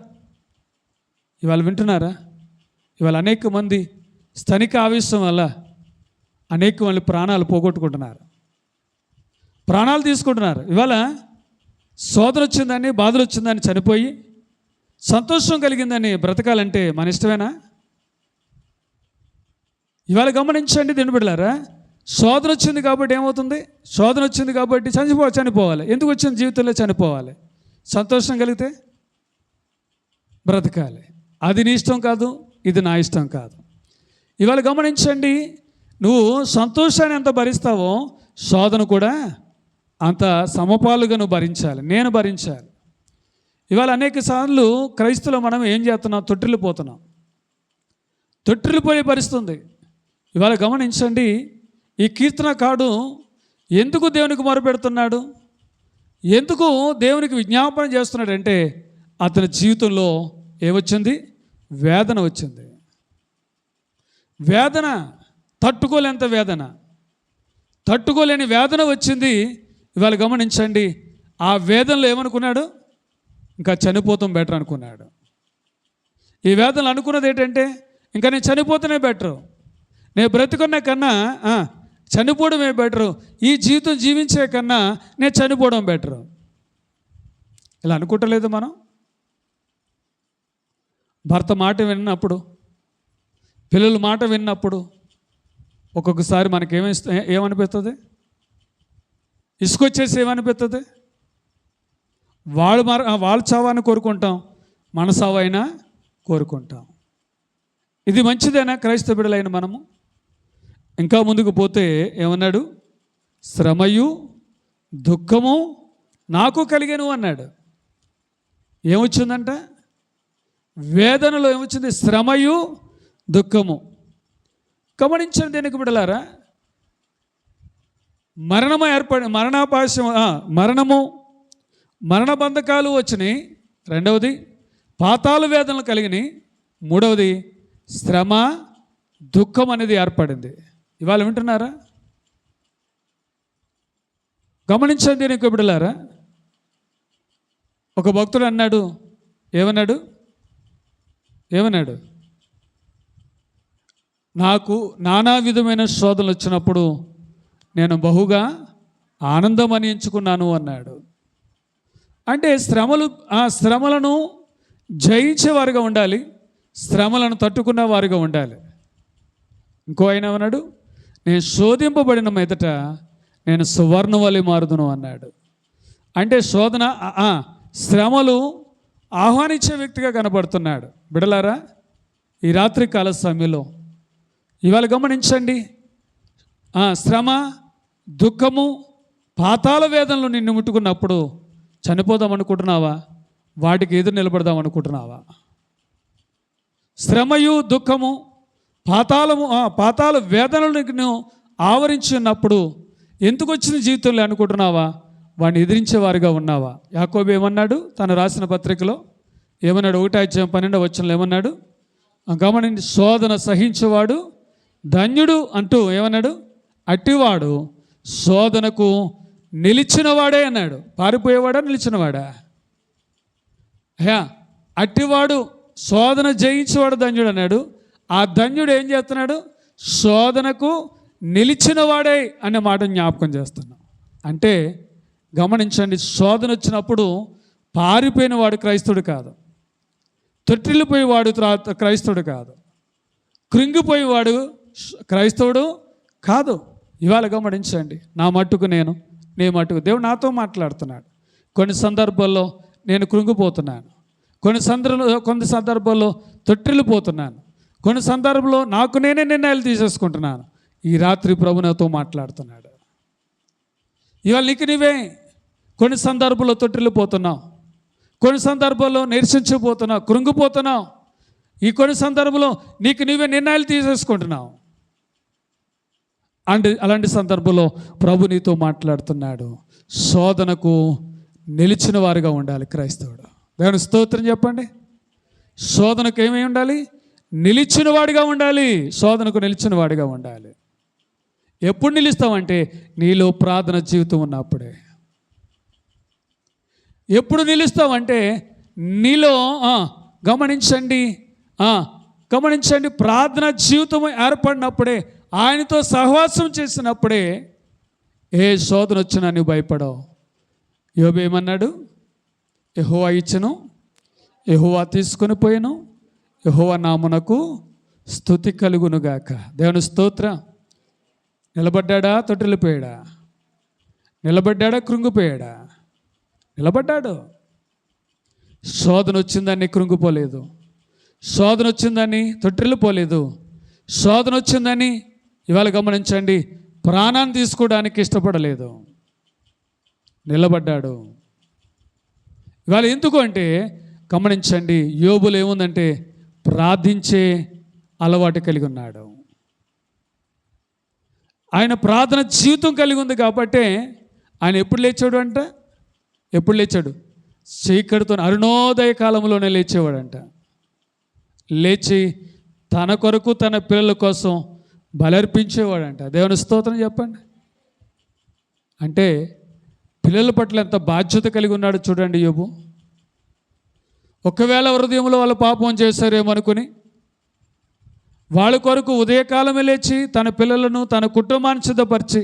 ఇవాళ వింటున్నారా? ఇవాళ అనేక మంది స్థానిక ఆవేశం వల్ల అనేక మంది ప్రాణాలు పోగొట్టుకుంటున్నారు, ప్రాణాలు తీసుకుంటున్నారు. ఇవాళ శోధన వచ్చిందని, బాధలు వచ్చిందని చనిపోయి సంతోషం కలిగిందని బ్రతకాలంటే మన ఇష్టమేనా? ఇవాళ గమనించండి దేవుని బిడ్డలారా, శోధన వచ్చింది కాబట్టి ఏమవుతుంది? శోధన వచ్చింది కాబట్టి చనిపోవాలి. ఎందుకు వచ్చింది? జీవితంలో చనిపోవాలి. సంతోషం కలిగితే బ్రతకాలి. అది నీ ఇష్టం కాదు, ఇది నా ఇష్టం కాదు. ఇవాళ గమనించండి, నువ్వు సంతోషాన్ని ఎంత భరిస్తావో శోధన కూడా అంత సమపాలుగా నువ్వు భరించాలి, నేను భరించాలి. ఇవాళ అనేక సార్లు క్రైస్తవులు మనం ఏం చేస్తున్నాం? తొట్టిల్లిపోయే పరిస్థితుంది. ఇవాళ గమనించండి, ఈ కీర్తనకారుడు ఎందుకు దేవునికి మొరపెడుతున్నాడు? ఎందుకు దేవునికి విజ్ఞాపన చేస్తున్నాడంటే అతని జీవితంలో ఏమొచ్చింది? వేదన వచ్చింది. వేదన, తట్టుకోలేంత వేదన, తట్టుకోలేని వేదన వచ్చింది. ఇవాళ గమనించండి, ఆ వేదనలో ఏమనుకున్నాడు? ఇంకా చనిపోతాం బెటర్ అనుకున్నాడు. ఈ వేదనలు అనుకున్నది ఏంటంటే, ఇంకా నేను చనిపోతేనే బెటరు, నేను బ్రతుకున్న కన్నా చనిపోవడమే బెటరు, ఈ జీవితం జీవించే కన్నా నేను చనిపోవడం బెటరు. ఇలా అనుకుంటలేదు మనం? భర్త మాట విన్నప్పుడు, పిల్లల మాట విన్నప్పుడు ఒక్కొక్కసారి మనకి ఏమనిపిస్తుంది? ఇసుకొచ్చేసి ఏమనిపిస్తుంది? వాళ్ళ చావాన్ని కోరుకుంటాం, మన చావైనా కోరుకుంటాం. ఇది మంచిదేనా క్రైస్తవ బిడ్డలైన మనము? ఇంకా ముందుకు పోతే ఏమన్నాడు? శ్రమయు దుఃఖము నాకు కలిగెను అన్నాడు. ఏమొచ్చిందంట? వేదనలో ఏమొచ్చింది? శ్రమయు దుఃఖము. గమనించండి దేనికి బిడ్డలారా, మరణము మరణము, మరణ బంధకాలు వచ్చినాయి. రెండవది పాతాళ వేదనలు కలిగినాయి. మూడవది శ్రమ దుఃఖం అనేది ఏర్పడింది. ఇవాళ వింటున్నారా? గమనించండి దేనికి బిడ్డలారా, ఒక భక్తుడు అన్నాడు, ఏమన్నాడు? నాకు నానా విధమైన శోధనలు వచ్చినప్పుడు నేను బహుగా ఆనందం అని ఎంచుకున్నాను అన్నాడు. అంటే శ్రమలను జయించేవారుగా ఉండాలి, శ్రమలను తట్టుకున్న వారుగా ఉండాలి. ఇంకో ఆయన అన్నాడు, నేను శోధింపబడిన మీదట నేను సువర్ణవలి మారుదును అన్నాడు. అంటే శ్రమలు ఆహ్వానించే వ్యక్తిగా కనబడుతున్నాడు. బిడలారా, ఈ రాత్రి కాల సమయంలో ఇవాళ గమనించండి, శ్రమ దుఃఖము పాతాళ వేదనలు నిన్ను ముట్టుకున్నప్పుడు చనిపోదాం అనుకుంటున్నావా? వాటికి ఎదురు నిలబడదాం అనుకుంటున్నావా? శ్రమయు దుఃఖము పాతాళ వేదనలు నిన్ను ఆవరించి ఉన్నప్పుడు ఎందుకు వచ్చిన జీవితంలో అనుకుంటున్నావా? వాడిని ఎదిరించేవారుగా ఉన్నావా? యాకోబు ఏమన్నాడు తను రాసిన పత్రికలో? ఏమన్నాడు? 1:12 ఏమన్నాడు? గమనించి, శోధన సహించేవాడు ధన్యుడు అంటూ ఏమన్నాడు? అట్టివాడు శోధనకు నిలిచినవాడే అన్నాడు. పారిపోయేవాడా నిలిచినవాడా? అట్టివాడు శోధన జయించేవాడు ధన్యుడు అన్నాడు. ఆ ధన్యుడు ఏం చేస్తున్నాడు? శోధనకు నిలిచినవాడే అనే మాట జ్ఞాపకం చేస్తున్నాం. అంటే గమనించండి, శోధన వచ్చినప్పుడు పారిపోయినవాడు క్రైస్తవుడు కాదు, తొట్టిల్లిపోయేవాడు క్రైస్తవుడు కాదు, కృంగిపోయేవాడు క్రైస్తవుడు కాదు. ఇవాళ గమనించండి, నీ మట్టుకు దేవుడు నాతో మాట్లాడుతున్నాడు. కొన్ని సందర్భాల్లో నేను కృంగిపోతున్నాను, కొన్ని సందర్భాల్లో తొట్టిల్లిపోతున్నాను, కొన్ని సందర్భంలో నాకు నేనే నిర్ణయాలు తీసేసుకుంటున్నాను. ఈ రాత్రి ప్రభు నాతో మాట్లాడుతున్నాడు. ఇవాళ నీవే కొన్ని సందర్భాల్లో తొట్టిల్లిపోతున్నావు, కొన్ని సందర్భాల్లో నిరసించిపోతున్నావు, కృంగిపోతున్నావు. ఈ కొన్ని సందర్భంలో నీవే నిర్ణయాలు తీసేసుకుంటున్నావు. అలాంటి సందర్భంలో ప్రభు నీతో మాట్లాడుతున్నాడు. శోధనకు నిలిచిన వారుగా ఉండాలి క్రైస్తవుడు. దేవుని స్తోత్రం చెప్పండి. శోధనకు ఏమై ఉండాలి? నిలిచిన వాడిగా ఉండాలి. శోధనకు నిలిచిన వాడిగా ఉండాలి. ఎప్పుడు నిలుస్తావంటే నీలో ప్రార్థన జీవితం ఉన్నప్పుడే. ఎప్పుడు నిలుస్తావంటే నీలో గమనించండి ప్రార్థన జీవితం ఏర్పడినప్పుడే, ఆయనతో సహవాసం చేసినప్పుడే ఏ శోధన వచ్చినా నువ్వు భయపడవు. యోబు ఏమన్నాడు? యెహోవా ఇచ్చెను, యెహోవా తీసుకొని పోయెను, యెహోవా నామమునకు స్తుతి కలుగునుగాక. దేవుని స్తోత్రం. నిలబడ్డా తొట్టిల్లిపోయాడా? నిలబడ్డా కృంగిపోయాడా? నిలబడ్డాడు. శోధన వచ్చిందని కృంగిపోలేదు, శోధన వచ్చిందని తొట్టిల్లిపోలేదు, శోధన వచ్చిందని ఇవాళ గమనించండి ప్రాణాన్ని తీసుకోవడానికి ఇష్టపడలేదు, నిలబడ్డాడు. ఇవాళ ఎందుకు అంటే గమనించండి, యోబులో ఏముందంటే ప్రార్థించే అలవాటు కలిగి ఉన్నాడు. ఆయన ప్రార్థన జీవితం కలిగి ఉంది కాబట్టి ఆయన ఎప్పుడు లేచాడు అంటే ఎప్పుడు లేచాడు? చీకటితో అరుణోదయ కాలంలోనే లేచేవాడంట. లేచి తన కొరకు తన పిల్లల కోసం బలర్పించేవాడంట. దేవుని స్తోత్రం చెప్పండి. అంటే పిల్లల పట్ల ఎంత బాధ్యత కలిగి ఉన్నాడు చూడండి యోబు. ఒకవేళ హృదయంలో వాళ్ళ పాపం చేశారేమో అనుకుని వాళ్ళ కొరకు ఉదయకాలమే లేచి తన పిల్లలను తన కుటుంబాన్ని సిద్ధపరిచి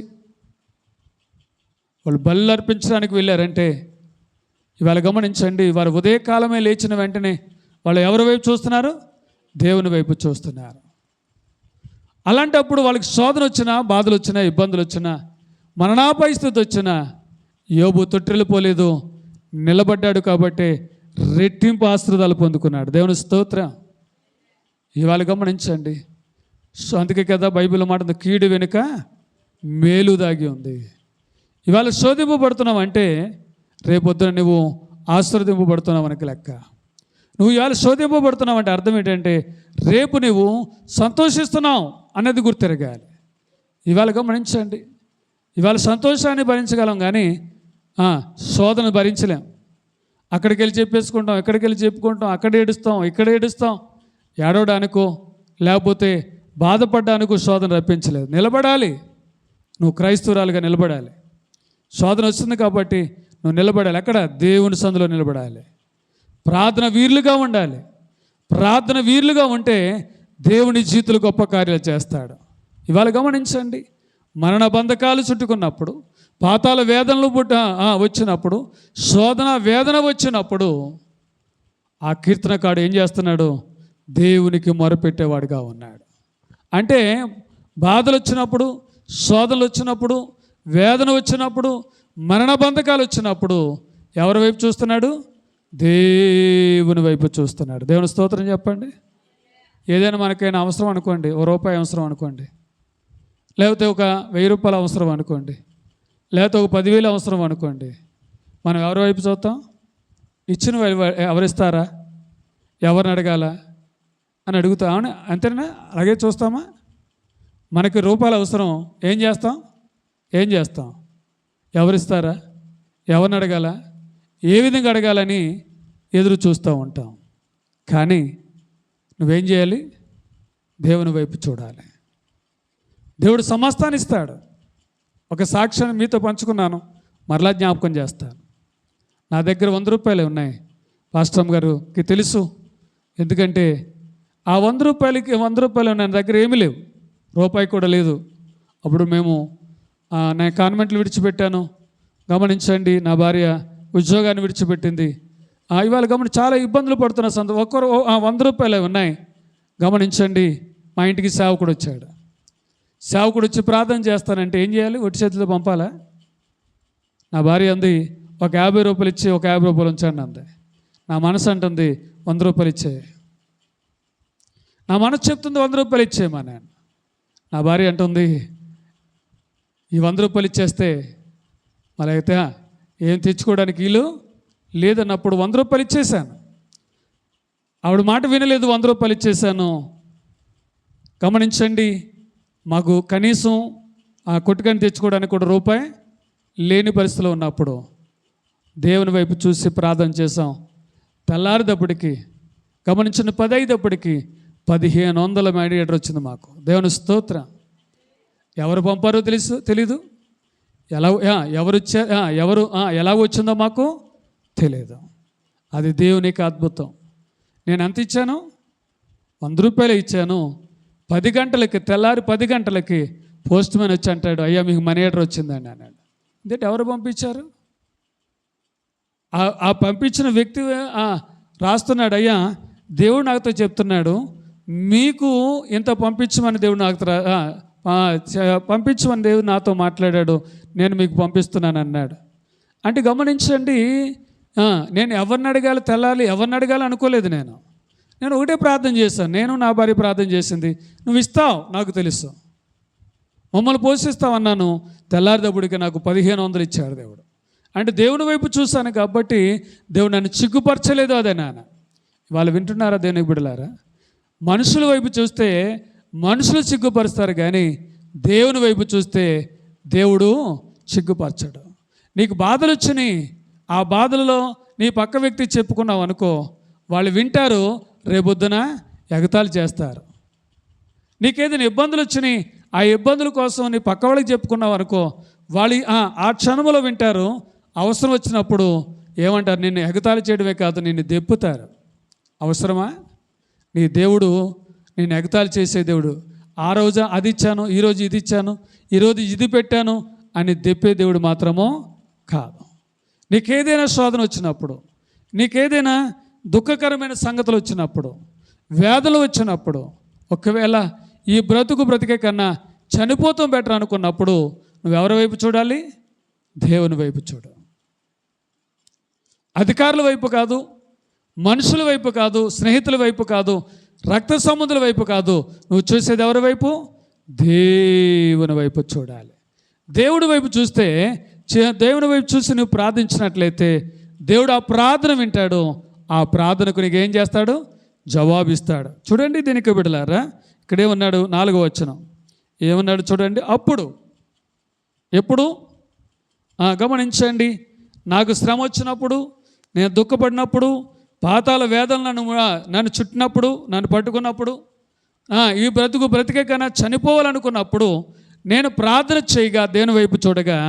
వాళ్ళు బలు అర్పించడానికి వెళ్ళారంటే ఇవాళ గమనించండి, వారు ఉదయకాలమే లేచిన వెంటనే వాళ్ళు ఎవరి వైపు చూస్తున్నారు? దేవుని వైపు చూస్తున్నారు. అలాంటప్పుడు వాళ్ళకి శోధన వచ్చినా, బాధలు వచ్చినా, ఇబ్బందులు వచ్చినా, మరణాపాయ స్థితి వచ్చినా యోబు తొట్టిల్లిపోలేదు, నిలబడ్డాడు. కాబట్టి రెట్టింపు ఆశీర్వాదాలు పొందుకున్నాడు. దేవుని స్తోత్రం. ఇవాళ గమనించండి. సో అందుకే కదా బైబిల్ మాట, కీడు వెనుక మేలు దాగి ఉంది. ఇవాళ శోధింపబడుతున్నావు అంటే రేపొద్దున నువ్వు ఆశీర్వదింపబడుతున్నావు అనకి లెక్క. నువ్వు ఇవాళ శోధింపబడుతున్నావు అంటే అర్థం ఏంటంటే రేపు నువ్వు సంతోషిస్తున్నావు అన్నది గుర్తెరగాలి. ఇవాళ గమనించండి, ఇవాళ సంతోషాన్ని భరించగలం కానీ శోధన భరించలేం. అక్కడికి వెళ్ళి చెప్పేసుకుంటాం, ఎక్కడికి వెళ్ళి చెప్పుకుంటాం, అక్కడ ఏడుస్తాం, ఇక్కడ ఏడుస్తాం. ఏడవడానికో లేకపోతే బాధపడ్డానికో శోధన రప్పించలేదు. నిలబడాలి, నువ్వు క్రైస్తవురాలుగా నిలబడాలి. శోధన వస్తుంది కాబట్టి నువ్వు నిలబడాలి. అక్కడ దేవుని సందులో నిలబడాలి. ప్రార్థన వీరులుగా ఉండాలి. ప్రార్థన వీరులుగా ఉంటే దేవుని జీవితంలో గొప్ప కార్యాలు చేస్తాడు. ఇవాళ గమనించండి, మరణ బంధకాలు చుట్టుకున్నప్పుడు, పాతాల వేదనలు వచ్చినప్పుడు, శోధన వేదన వచ్చినప్పుడు ఆ కీర్తనకాడు ఏం చేస్తున్నాడు? దేవునికి మొరపెట్టేవాడుగా ఉన్నాడు. అంటే బాధలు వచ్చినప్పుడు, శోధనలు వచ్చినప్పుడు, వేదన వచ్చినప్పుడు, మరణ బంధకాలు వచ్చినప్పుడు ఎవరి వైపు చూస్తున్నాడు? దేవుని వైపు చూస్తున్నాడు. దేవుని స్తోత్రం చెప్పండి. ఏదైనా మనకైనా అవసరం అనుకోండి, ₹1 అవసరం అనుకోండి, లేకపోతే ఒక ₹1000 అవసరం అనుకోండి, లేకపోతే ఒక 10,000 అవసరం అనుకోండి, మనం ఎవరి వైపు చూస్తాం? ఇచ్చిన ఎవరిస్తారా, ఎవరిని అడగాల అని అడుగుతాం. అవును, అంతేనా? అలాగే చూస్తామా? మనకి రూపాయలు అవసరం, ఏం చేస్తాం? ఎవరిస్తారా, ఎవరిని అడగాల, ఏ విధంగా అడగాలని ఎదురు చూస్తూ ఉంటాం. కానీ నువ్వేం చేయాలి? దేవుని వైపు చూడాలి. దేవుడు సమస్తాన్ని ఇస్తాడు. ఒక సాక్ష్యాన్ని మీతో పంచుకున్నాను, మరలా జ్ఞాపకం చేస్తాను. నా దగ్గర ₹100 ఉన్నాయి. పాస్టర్ గారికి తెలుసు. ఎందుకంటే ఆ ₹100 నా దగ్గర ఏమీ లేవు, రూపాయి కూడా లేదు. అప్పుడు నేను కాన్వెంట్లు విడిచిపెట్టాను. గమనించండి, నా భార్య ఉద్యోగాన్ని విడిచిపెట్టింది. ఇవాళ చాలా ఇబ్బందులు పడుతున్న ఒక్కరు ₹100 ఉన్నాయి. గమనించండి, మా ఇంటికి సేవకుడు వచ్చాడు. సేవకుడు వచ్చి ప్రార్థన చేస్తానంటే ఏం చేయాలి? ఒట్టి చేతిలో పంపాలా? నా భార్య అంది, ఒక ₹50 ఇచ్చి ఒక ₹50 ఉంచండి అంది. నా మనసు అంటుంది ₹100 ఇచ్చే. నా మనసు చెప్తుంది ₹100 ఇచ్చేమా. నా భార్య అంటుంది, ఈ ₹100 ఇచ్చేస్తే మళ్ళీ అయితే ఏం తెచ్చుకోవడానికి వీలు లేదన్నప్పుడు ₹100 ఇచ్చేసాను. ఆవిడ మాట వినలేదు, ₹100 ఇచ్చేసాను. గమనించండి, మాకు కనీసం ఆ కొట్టుకని తెచ్చుకోవడానికి కూడా రూపాయి లేని పరిస్థితిలో ఉన్నప్పుడు దేవుని వైపు చూసి ప్రార్థన చేసాం. తెల్లారిదప్పటికి గమనించిన 10:05 1500 మీడియేటర్ వచ్చింది మాకు. దేవుని స్తోత్రం. ఎవరు పంపారో తెలీదు, ఎలా వచ్చిందో మాకు తెలియదు. అది దేవునికి అద్భుతం. నేను ఎంత ఇచ్చాను? ₹100 ఇచ్చాను. 10 గంటలకి, తెల్లారి 10 గంటలకి పోస్ట్ మ్యాన్ వచ్చి అంటాడు, అయ్యా మీకు మనీ ఆర్డర్ వచ్చిందండి అన్నాడు. అంటే ఎవరు పంపించారు? ఆ పంపించిన వ్యక్తి రాస్తున్నాడు, అయ్యా దేవుడు నాతో చెప్తున్నాడు, మీకు ఇంత పంపించమని దేవుడు పంపించమని దేవుడు నాతో మాట్లాడాడు, నేను మీకు పంపిస్తున్నాను అన్నాడు. అంటే గమనించండి, నేను ఎవరిని అడగాలి, ఎవరిని అడగాలి అనుకోలేదు. నేను ఒకటే ప్రార్థన చేశాను. నేను నా భార్య ప్రార్థన చేసింది, నువ్వు ఇస్తావు నాకు తెలుసు, మమ్మల్ని పోషిస్తావు అన్నాను. తెల్లారిదప్పుడికి నాకు 1500 ఇచ్చాడు దేవుడు. అంటే దేవుని వైపు చూశాను కాబట్టి దేవుడు నన్ను చిగ్గుపరచలేదు. అదే నాన్న వాళ్ళు వింటున్నారా? దేవునికి బిడ్డలారా, మనుషుల వైపు చూస్తే మనుషులు సిగ్గుపరుస్తారు, కానీ దేవుని వైపు చూస్తే దేవుడు సిగ్గుపరచడు. నీకు బాధలు వచ్చినాయి, ఆ బాధలలో నీ పక్క వ్యక్తి చెప్పుకున్నావు అనుకో, వాళ్ళు వింటారు, రేపొద్దున ఎగతాళి చేస్తారు. నీకేదైనా ఇబ్బందులు వచ్చినాయి, ఆ ఇబ్బందుల కోసం నీ పక్క వాళ్ళకి చెప్పుకున్నావు అనుకో, వాళ్ళు ఆ క్షణంలో వింటారు, అవసరం వచ్చినప్పుడు ఏమంటారు, నిన్ను ఎగతాళి చేయడమే కాదు నిన్ను దెప్పుతారు. అవసరమా? నీ దేవుడు నేను ఎగతాళి చేసే దేవుడు. ఆ రోజు అది ఇచ్చాను, ఈరోజు ఇది ఇచ్చాను, ఈరోజు ఇది పెట్టాను అని దెప్పే దేవుడు మాత్రమో కాదు. నీకేదైనా శోధన వచ్చినప్పుడు, నీకేదైనా దుఃఖకరమైన సంగతులు వచ్చినప్పుడు, వ్యాధులు వచ్చినప్పుడు, ఒకవేళ ఈ బ్రతికే కన్నా చనిపోతాం బెటర్ అనుకున్నప్పుడు నువ్వెవరి వైపు చూడాలి? దేవుని వైపు చూడు. అధికారుల వైపు కాదు, మనుషుల వైపు కాదు, స్నేహితుల వైపు కాదు, రక్త సంబంధుల వైపు కాదు. నువ్వు చూసేది ఎవరి వైపు? దేవుని వైపు చూడాలి. దేవుడి వైపు చూస్తే, దేవుని వైపు చూసి నువ్వు ప్రార్థించినట్లయితే దేవుడు ఆ ప్రార్థన వింటాడు. ఆ ప్రార్థనకు నీకు ఏం చేస్తాడు? జవాబిస్తాడు. చూడండి, దీనికి బిడ్డలారా, ఇక్కడేమన్నాడు? 4వ వచనం ఏమన్నాడు చూడండి. అప్పుడు ఎప్పుడు గమనించండి, నాకు శ్రమ వచ్చినప్పుడు, నేను దుఃఖపడినప్పుడు, పాతాల వేదన నన్ను చుట్టినప్పుడు, నన్ను పట్టుకున్నప్పుడు, ఈ బ్రతికే కన్నా చనిపోవాలనుకున్నప్పుడు నేను ప్రార్థన చేయగా, దేవుని వైపు చూడగా,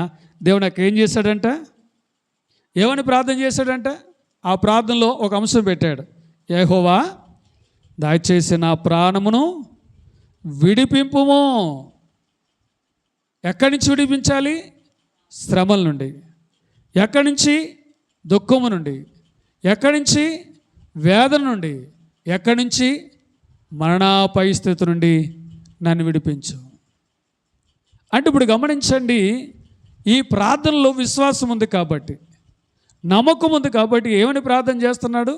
దేవుడు నాకు ఏం చేశాడంట? ఏమని ప్రార్థన చేశాడంట? ఆ ప్రార్థనలో ఒక అంశం పెట్టాడు. యెహోవా, దయచేసి నా ప్రాణమును విడిపింపుము. ఎక్కడి నుంచి విడిపించాలి? శ్రమల నుండి. ఎక్కడి నుంచి? దుఃఖము నుండి. ఎక్కడి నుంచి? వేదన నుండి. ఎక్కడి నుంచి? మరణాపాయ స్థితి నుండి నన్ను విడిపించు. అంటే ఇప్పుడు గమనించండి, ఈ ప్రార్థనలో విశ్వాసం ఉంది కాబట్టి, నమ్మకం ఉంది కాబట్టి ఏమని ప్రార్థన చేస్తున్నాడు?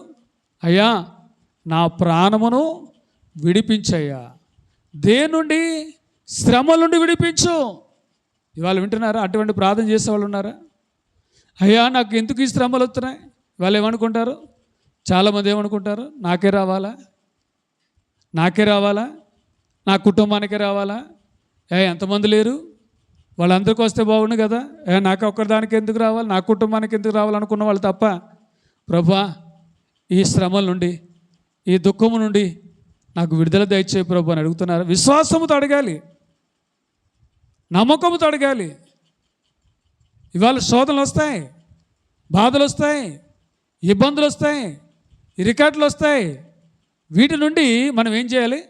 అయ్యా, నా ప్రాణమును విడిపించయ్యా. దేని నుండి? శ్రమల నుండి విడిపించు. ఇవాళ వింటున్నారా? అటువంటి ప్రార్థన చేసేవాళ్ళు ఉన్నారా? అయ్యా, నాకు ఎందుకు ఈ శ్రమలు వస్తున్నాయి? వాళ్ళు ఏమనుకుంటారు? చాలామంది ఏమనుకుంటారు? నాకే రావాలా, నా కుటుంబానికే రావాలా? ఎంతమంది లేరు, వాళ్ళందరికీ వస్తే బాగుండు కదా, నాకు ఒక్కదానికి ఎందుకు రావాలి, నా కుటుంబానికి ఎందుకు రావాలనుకున్న వాళ్ళు తప్ప, ప్రభువా, ఈ శ్రమల నుండి, ఈ దుఃఖము నుండి నాకు విడుదల దయచేయి ప్రభు అని అడుగుతున్నారు. విశ్వాసముతో అడగాలి, నమ్మకంతో అడగాలి. ఇవాళ శోధనలు వస్తాయి, బాధలు వస్తాయి, ఇబ్బందులు వస్తాయి, ఇరికాట్లు వస్తాయి. వీటి నుండి మనం ఏం చేయాలి?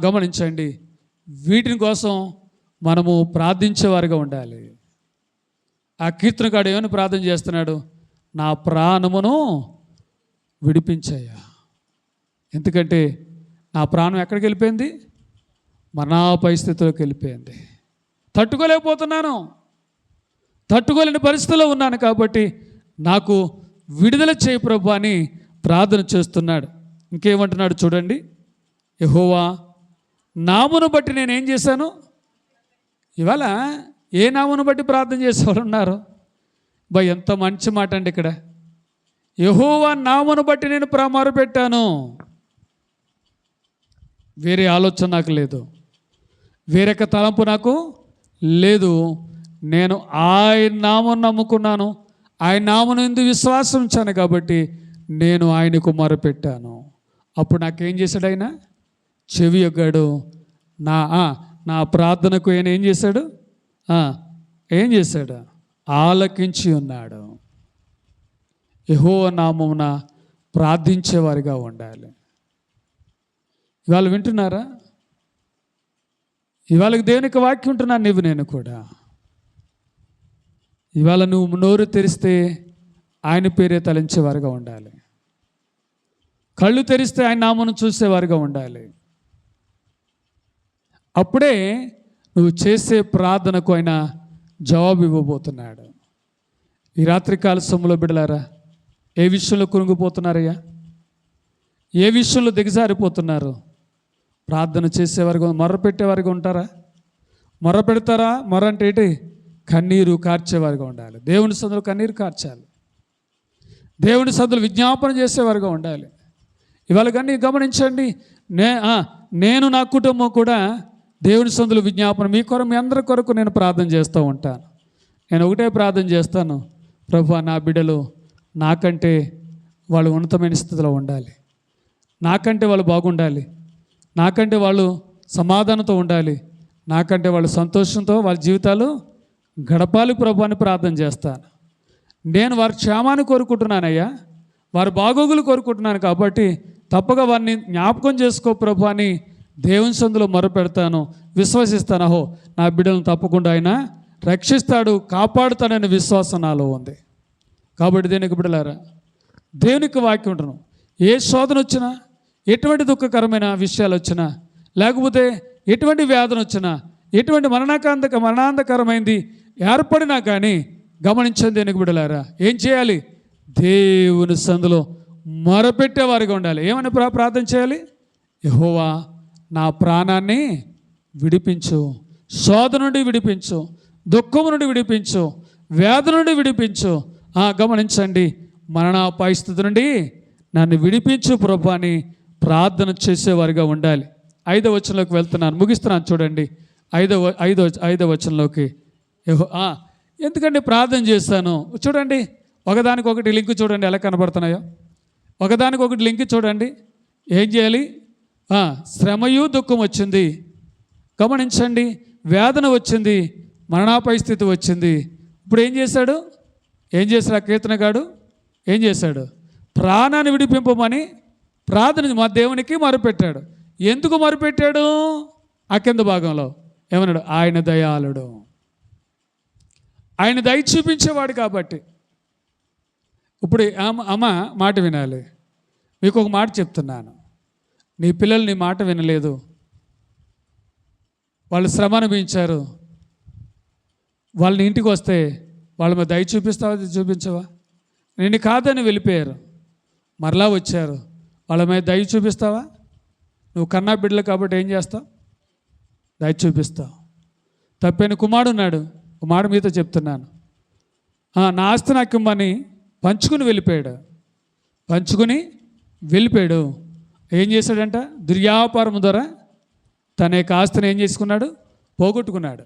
గమనించండి, వీటిని కోసం మనము ప్రార్థించేవారుగా ఉండాలి. ఆ కీర్తనకాడు ఏమని ప్రార్థన చేస్తున్నాడు? నా ప్రాణమును విడిపించయ్యా. ఎందుకంటే నా ప్రాణం ఎక్కడికి వెళ్ళిపోయింది? మరణాపాయ స్థితిలోకి వెళ్ళిపోయింది. తట్టుకోలేకపోతున్నాను, తట్టుకోలేని పరిస్థితిలో ఉన్నాను కాబట్టి నాకు విడుదల చేయి ప్రభు అని ప్రార్థన చేస్తున్నాడు. ఇంకేమంటున్నాడు చూడండి. యెహోవా, నామును బట్టి నేనేం చేశాను? ఇవాళ ఏ నామును బట్టి ప్రార్థన చేసేవాళ్ళు ఉన్నారు? ఎంత మంచి మాట అండి ఇక్కడ. యెహోవా నామును బట్టి నేను ప్రమారు పెట్టాను. వేరే ఆలోచన నాకు లేదు, వేరొక తలంపు నాకు లేదు. నేను ఆయన నామం నమ్ముకున్నాను, ఆయన నామం ఎందు విశ్వాసం ఉంచాను కాబట్టి నేను ఆయనకు మొరపెట్టాను. అప్పుడు నాకేం చేశాడు? ఆయన చెవి యొగ్గాడు. నా ప్రార్థనకు ఆయన ఏం చేశాడు? ఆలకించి ఉన్నాడు. యెహోవా నామమున ప్రార్థించేవారిగా ఉండాలి. ఇవాళ వింటున్నారా? ఇవాళ దేవునికి వాక్యం ఉంటున్నా నువ్వు నేను కూడా. ఇవాళ నువ్వు నోరు తెరిస్తే ఆయన పేరే తలంచేవారుగా ఉండాలి. కళ్ళు తెరిస్తే ఆయన నామను చూసేవారుగా ఉండాలి. అప్పుడే నువ్వు చేసే ప్రార్థనకు ఆయన జవాబు ఇవ్వబోతున్నాడు. ఈ రాత్రికాల సమయంలో బిడ్డలారా, ఏ విషయంలో కురుంగిపోతున్నారయ్యా? ఏ విషయంలో దిగజారిపోతున్నారు? ప్రార్థన చేసేవారుగా, మొర్ర పెట్టేవారుగా ఉంటారా? మొర్ర పెడతారా? మొర్ర అంటే ఏంటి? కన్నీరు కార్చేవారుగా ఉండాలి. దేవుని సన్నిధిలో కన్నీరు కార్చాలి. దేవుని సన్నిధిలో విజ్ఞాపన చేసేవారుగా ఉండాలి. ఇవాళ కానీ గమనించండి, నేను నా కుటుంబం కూడా దేవుని సన్నిధిలో విజ్ఞాపన, మీ అందరి కొరకు నేను ప్రార్థన చేస్తూ ఉంటాను. నేను ఒకటే ప్రార్థన చేస్తాను, ప్రభువా నా బిడ్డలు నాకంటే వాళ్ళు ఉన్నతమైన స్థితిలో ఉండాలి, నాకంటే వాళ్ళు బాగుండాలి, నాకంటే వాళ్ళు సమాధానంతో ఉండాలి, నాకంటే వాళ్ళు సంతోషంతో వాళ్ళ జీవితాలు గడపాలి ప్రభు అని ప్రార్థన చేస్తాను. నేను వారి క్షేమాన్ని కోరుకుంటున్నానయ్యా, వారి బాగోగులు కోరుకుంటున్నాను కాబట్టి తప్పక వారిని జ్ఞాపకం చేసుకో ప్రభు అని దేవుని సందులో మొరపెడతాను, విశ్వసిస్తాను. అహో నా బిడ్డలను తప్పకుండా ఆయన రక్షిస్తాడు, కాపాడుతాడనే విశ్వాసం నాలో ఉంది. కాబట్టి దేనికి బిడ్డలారా, దేవునికి వాక్యం ఉంటున్నాం. ఏ శోధన వచ్చినా, ఎటువంటి దుఃఖకరమైన విషయాలు వచ్చినా, లేకపోతే ఎటువంటి వ్యాధన వచ్చినా, ఎటువంటి మరణాంతకరమైంది ఏర్పడినా కానీ గమనించండి దేనికి బిడ్డలారా, ఏం చేయాలి? దేవుని సందులో మొరపెట్టేవారిగా ఉండాలి. ఏమని ప్రార్థన చేయాలి? యెహోవా నా ప్రాణాన్ని విడిపించు, శోధన నుండి విడిపించు, దుఃఖం నుండి విడిపించు, వ్యాధి నుండి విడిపించు. గమనించండి, మరణాపాయ స్థితి నుండి నన్ను విడిపించు ప్రభు అని ప్రార్థన చేసేవారిగా ఉండాలి. 5వ వచనంలోకి వెళ్తున్నాను, ముగిస్తున్నాను. చూడండి, ఐదవ వచనంలోకి. ఎందుకంటే ప్రార్థన చేస్తాను. చూడండి, ఒకదానికొకటి లింక్ చూడండి ఎలా కనబడుతున్నాయో. ఒకదానికొకటి లింక్ చూడండి. ఏం చేయాలి? శ్రమయు దుఃఖం వచ్చింది, గమనించండి, వేదన వచ్చింది, మరణాపాయ స్థితి వచ్చింది. ఇప్పుడు ఏం చేశాడు ఆ కీర్తనగాడు? ఏం చేశాడు? ప్రాణాన్ని విడిపింపమని ప్రార్థన మా దేవునికి మొరపెట్టాడు. ఎందుకు మొరపెట్టాడు? ఆ కింద భాగంలో ఏమన్నాడు? ఆయన దయాళుడు, ఆయన దయ చూపించేవాడు కాబట్టి. ఇప్పుడు అమ్మ మాట వినాలి. మీకు ఒక మాట చెప్తున్నాను, నీ పిల్లలు నీ మాట వినలేదు, వాళ్ళు శ్రమ అనుభవించారు, వాళ్ళని ఇంటికి వస్తే వాళ్ళ మీద దయ చూపిస్తావా, చూపించవా? నేను కాదని వెళ్ళిపోయారు, మరలా వచ్చారు, వాళ్ళ మీద దయ చూపిస్తావా? నువ్వు కన్నా బిడ్డలు కాబట్టి ఏం చేస్తావు? దయ చూపిస్తావు. తప్పైన కుమారుడు ఉన్నాడు, కుమారుడు మీతో చెప్తున్నాను, నా ఆస్తి నాకు ఇమ్మని పంచుకుని వెళ్ళిపోయాడు. ఏం చేశాడంట? దుర్వ్యాపారం ద్వారా తన యొక్క ఆస్తిని ఏం చేసుకున్నాడు? పోగొట్టుకున్నాడు.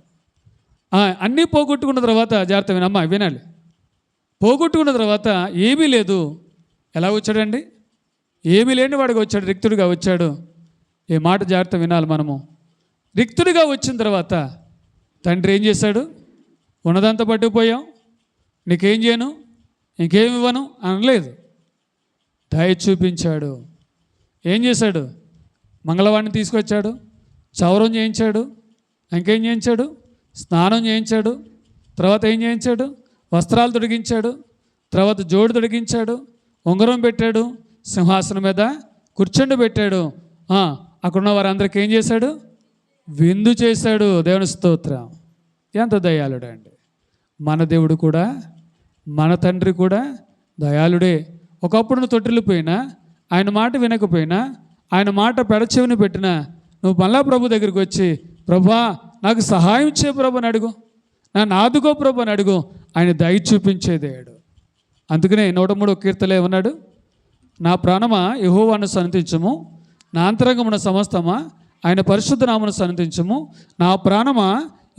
అన్నీ పోగొట్టుకున్న తర్వాత, జాగ్రత్త వినమ్మా, వినాలి. పోగొట్టుకున్న తర్వాత ఏమీ లేదు. ఎలా వచ్చాడండి? ఏమీ లేని వాడిగా వచ్చాడు, రిక్తుడిగా వచ్చాడు. ఏ మాట జాగ్రత్త వినాలి మనము. రిక్తుడిగా వచ్చిన తర్వాత తండ్రి ఏం చేశాడు? ఉన్నదంతా పట్టుకుపోయాం, నీకేం చేయను, ఇంకేమి ఇవ్వను అనలేదు, దయ చూపించాడు. ఏం చేశాడు? మంగళవాడిని తీసుకొచ్చాడు, చౌరం చేయించాడు, ఇంకేం చేయించాడు? స్నానం చేయించాడు. తర్వాత ఏం చేయించాడు? వస్త్రాలు తొడిగించాడు. తర్వాత జోడు తొడిగించాడు, ఉంగరం పెట్టాడు, సింహాసనం మీద కూర్చోబెట్టాడు. అక్కడున్న వారందరికీ ఏం చేశాడు? విందు చేశాడు. దేవుని స్తోత్రం. ఎంత దయాళుడు అండి మన దేవుడు కూడా, మన తండ్రి కూడా దయాళుడే. ఒకప్పుడు నువ్వు తొట్టిల్లిపోయినా, ఆయన మాట వినకపోయినా, ఆయన మాట పెడచెవిని పెట్టినా, నువ్వు మళ్ళా ప్రభు దగ్గరికి వచ్చి, ప్రభువా నాకు సహాయం చే ప్రభు అని అడుగు, నన్ను ఆదుకో ప్రభు అని అడుగు. ఆయన దయ చూపించేదేడు. అందుకనే 103వ కీర్తనలో ఏమన్నాడు? నా ప్రాణమా యెహోవాను సన్నిధించుము, నా అంతరంగమున సమస్తమా ఆయన పరిశుద్ధ నామమును సన్నిధించుము. నా ప్రాణమా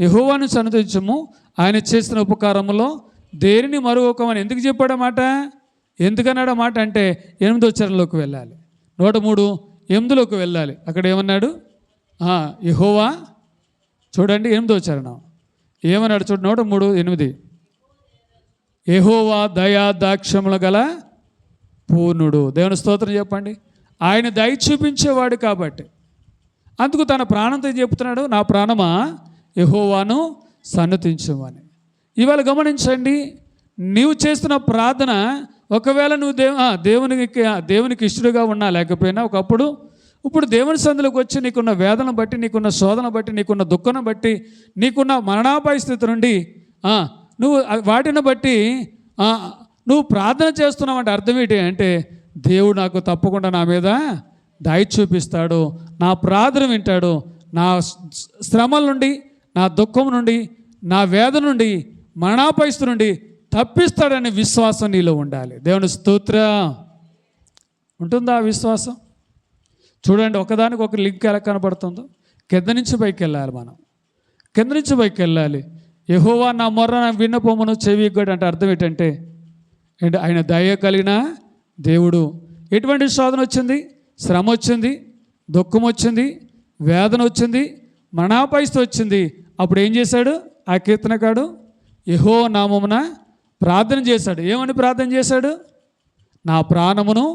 యెహోవాను సన్నిధించుము, ఆయన చేసిన ఉపకారములో దేనిని మరువకమని ఎందుకు చెప్పాడు మాట? ఎందుకన్నాడు మాట అంటే 8వ చరణంలోకి వెళ్ళాలి, 103:8లోకి వెళ్ళాలి. అక్కడ ఏమన్నాడు? యెహోవా, చూడండి 8వ చరణం ఏమన్నాడు? చూడండి 103:8. యెహోవా దయా దాక్షములు గల పూర్ణుడు. దేవుని స్తోత్రం చెప్పండి. ఆయన దయ చూపించేవాడు కాబట్టి అందుకు తన ప్రాణంతో చెప్తున్నాడు, నా ప్రాణమా యెహోవాను సన్నతించుమని. ఇవాళ గమనించండి, నీవు చేస్తున్న ప్రార్థన ఒకవేళ నువ్వు దేవునికి ఇష్టడుగా ఉన్నా లేకపోయినా, ఇప్పుడు దేవుని సందులోకి వచ్చి నీకున్న వేదన బట్టి, నీకున్న శోధన బట్టి, నీకున్న దుఃఖం బట్టి, నీకున్న మరణాపాయ స్థితి నుండి నువ్వు వాటిని బట్టి నువ్వు ప్రార్థన చేస్తున్నావు అంటే అర్థం ఏంటి అంటే, దేవుడు నాకు తప్పకుండా నా మీద దయ చూపిస్తాడు, నా ప్రార్థన వింటాడు, నా శ్రమల నుండి, నా దుఃఖం నుండి, నా వేదన నుండి, మరణాపాయ స్థితి నుండి తప్పిస్తాడనే విశ్వాసం నీలో ఉండాలి. దేవుని స్తోత్రం. ఉంటుందా ఆ విశ్వాసం? చూడండి, ఒకదానికి ఒక లింక్ ఎలా కనబడుతుందో. కింద నుంచి పైకి వెళ్ళాలి మనం, కింద నుంచి పైకి వెళ్ళాలి. యెహోవా నా మొర్ర విన్నపమును చెవియొగ్గడు అంటే అర్థం ఏంటంటే, అంటే ఆయన దయ కలిగిన దేవుడు. ఎటువంటి శోధన వచ్చింది? శ్రమ వచ్చింది, దుఃఖం వచ్చింది, వేదన వచ్చింది, మరణాపరిస్థితి వచ్చింది. అప్పుడు ఏం చేశాడు ఆ కీర్తనకాడు? యెహోవా నామమున ప్రార్థన చేశాడు. ఏమని ప్రార్థన చేశాడు? నా ప్రాణమును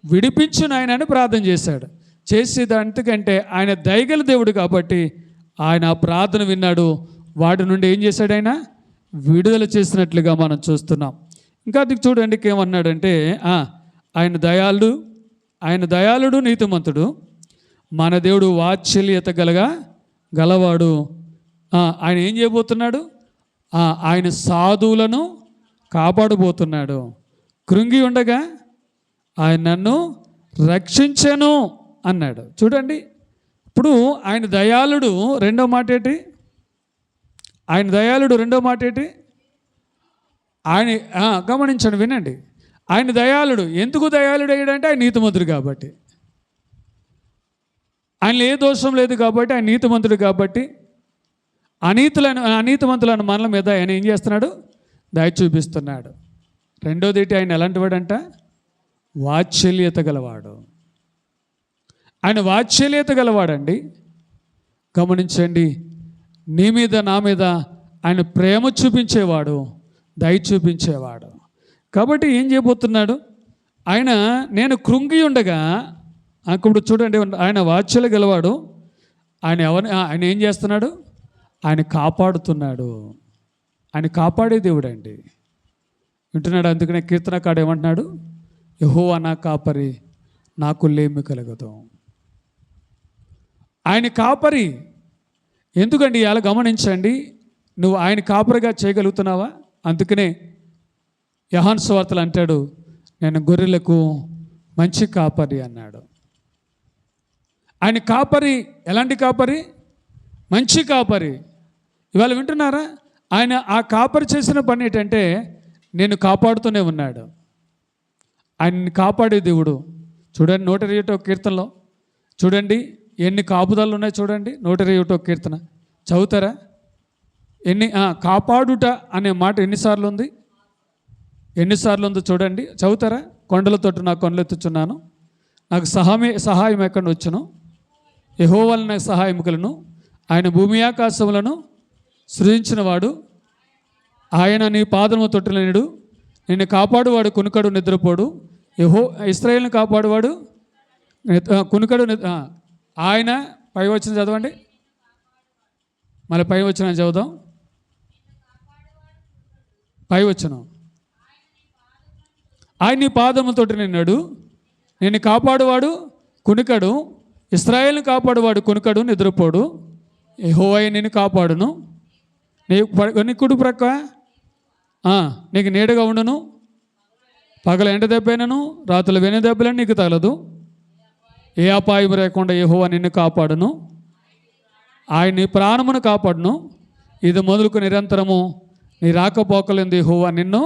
విడిపించు నాయన అని ప్రార్థన చేశాడు. చేసేదంతకంటే ఆయన దయగల దేవుడు కాబట్టి ఆయన ఆ ప్రార్థన విన్నాడు. వాటి నుండి ఏం చేశాడు? ఆయన విడుదల చేసినట్లుగా మనం చూస్తున్నాం. ఇంకా అది చూడండి ఏమన్నాడంటే, ఆయన దయాళుడు నీతిమంతుడు, మన దేవుడు వాత్సల్యత గలవాడు. ఆయన ఏం చేయబోతున్నాడు? ఆయన సాధువులను కాపాడబోతున్నాడు. కృంగి ఉండగా ఆయన నన్ను రక్షించెను అన్నాడు. చూడండి, ఇప్పుడు ఆయన దయాళుడు రెండో మాట ఏంటి? ఆయన దయాళుడు రెండో మాట ఏంటి? ఆయన గమనించండి, వినండి. ఆయన దయాళుడు. ఎందుకు దయాళుడు అయ్యాడంటే ఆయన నీతిమంతుడు కాబట్టి. ఆయనలో ఏ దోషం లేదు కాబట్టి, ఆయన నీతిమంతుడు కాబట్టి అనీతిమంతులను మనల మీద ఆయన ఏం చేస్తున్నాడు? దయ చూపిస్తున్నాడు. రెండోది ఆయన ఎలాంటి వాడంట? వాత్సల్యత గలవాడు. ఆయన వాత్సల్యత గలవాడండి. గమనించండి, నీ మీద నా మీద ఆయన ప్రేమ చూపించేవాడు, దయ చూపించేవాడు. కాబట్టి ఏం చేయబోతున్నాడు ఆయన? నేను కృంగి ఉండగా, అప్పుడు చూడండి, ఆయన వాత్సల్య గలవాడు. ఆయన ఏం చేస్తున్నాడు? ఆయన కాపాడుతున్నాడు. ఆయన కాపాడే దేవుడు అండి. వింటున్నాడు. అందుకనే కీర్తనకాడు ఏమంటున్నాడు? యెహోవా నా కాపరి, నాకు లేమి కలగదు. ఆయన కాపరి. ఎందుకండి అలా గమనించండి. నువ్వు ఆయన కాపరిగా చేయగలుగుతున్నావా? అందుకనే యోహాను సువార్తలో అంటాడు, నేను గొర్రెలకు మంచి కాపరి అన్నాడు. ఆయన కాపరి. ఎలాంటి కాపరి? మంచి కాపరి. ఇవాళ వింటున్నారా? ఆయన ఆ కాపరి చేసిన పని ఏంటంటే నేను కాపాడుతూనే ఉన్నాడు. ఆయన్ని కాపాడే దేవుడు. చూడండి 121 కీర్తనలో చూడండి ఎన్ని కాపుదలు ఉన్నాయి. చూడండి 121 కీర్తన చదువుతారా? కాపాడుట అనే మాట ఎన్నిసార్లు ఉంది? చూడండి, చదువుతారా? కొండలతోటి నాకు కొండలెత్తుచున్నాను, నాకు సహాయం ఎక్కడ వచ్చును? యెహోవా నాకు సహాయం కలును. ఆయన భూమి ఆకాశములను సృజించినవాడు, ఆయన నీ పాదము తొట్టినడు. నిన్ను కాపాడువాడు కునుకడు నిద్రపోడు. ఇశ్రాయేలును కాపాడువాడు కునుకడు. ఆయన పై వచ్చిన చదవండి, మళ్ళీ పై వచ్చిన చదువుదాం. పై వచ్చిన ఆయన నీ పాదముతోటి నిన్నాడు, నిన్ను కాపాడువాడు కునుకడు. ఇశ్రాయేలును కాపాడువాడు కునుకడు నిద్రపోడు. యెహోవా నిన్ను కాపాడును. నీ కుడి ప్రక్క నీకు నీడగా ఉండును. పగల ఎండ దెబ్బైనను రాత్రుల వెను దెబ్బలని నీకు తగలదు. ఏ అపాయం లేకుండా యెహోవా నిన్ను కాపాడును. ఆయన నీ ప్రాణమును కాపాడును. ఇది మొదలుకు నిరంతరము నీ రాకపోకలేదు యెహోవా నిన్ను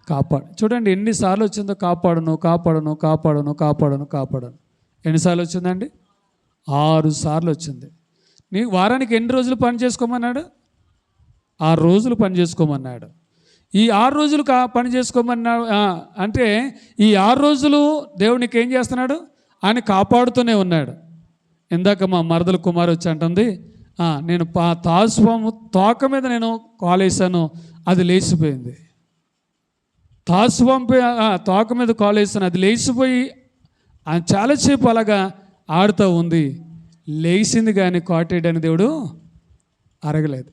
కాపాడు. చూడండి ఎన్నిసార్లు వచ్చిందో కాపాడును కాపాడును కాపాడును కాపాడును కాపాడును. ఎన్నిసార్లు వచ్చిందండి? 6 సార్లు వచ్చింది. నీ వారానికి ఎన్ని రోజులు పని చేసుకోమన్నాడు? 6 రోజులు పని చేసుకోమన్నాడు. ఈ 6 రోజులు పని చేసుకోమన్నాడు. అంటే ఈ 6 రోజులు దేవునికి ఏం చేస్తున్నాడు? ఆయన కాపాడుతూనే ఉన్నాడు. ఇందాక మా మరదల కుమారు వచ్చి అంటుంది, నేను తాసుపాము తోక మీద నేను కాలేసాను, అది లేచిపోయింది. తాసుపాము తోక మీద కాలేసాను, అది లేచిపోయి చాలాసేపు అలాగా ఆడుతూ ఉంది. లేచింది కానీ కాటేయడానికి దేవుడు అరగలేదు.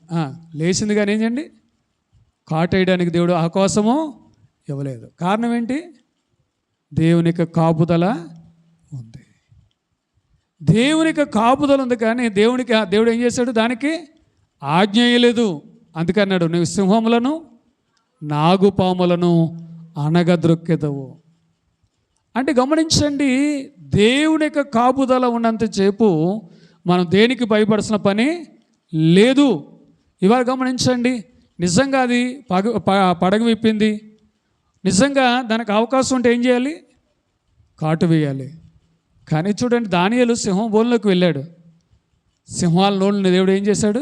లేచింది కానీ ఏం చేయండి, కాటేయడానికి దేవుడు అవకాశము ఇవ్వలేదు. కారణం ఏంటి? దేవునికి కాపుదల ఉంది. దేవునికి కాపుదల ఉంది, కానీ దేవుడు ఏం చేశాడు? దానికి ఆజ్ఞ వేయలేదు. అందుకన్నాడు, నువ్వు సింహములను నాగుపాములను అనగద్రొక్కెదవు. అంటే గమనించండి, దేవుని యొక్క కాపుదల ఉన్నంతసేపు మనం దేనికి భయపడాల్సిన పని లేదు. ఇవాళ గమనించండి, నిజంగా అది పడగ విప్పింది, నిజంగా దానికి అవకాశం ఉంటే ఏం చేయాలి? కాటు వేయాలి. కానీ చూడండి, దానియేలు సింహం బోన్లోకి వెళ్ళాడు. సింహాల నోళ్ళని దేవుడు ఏం చేశాడు?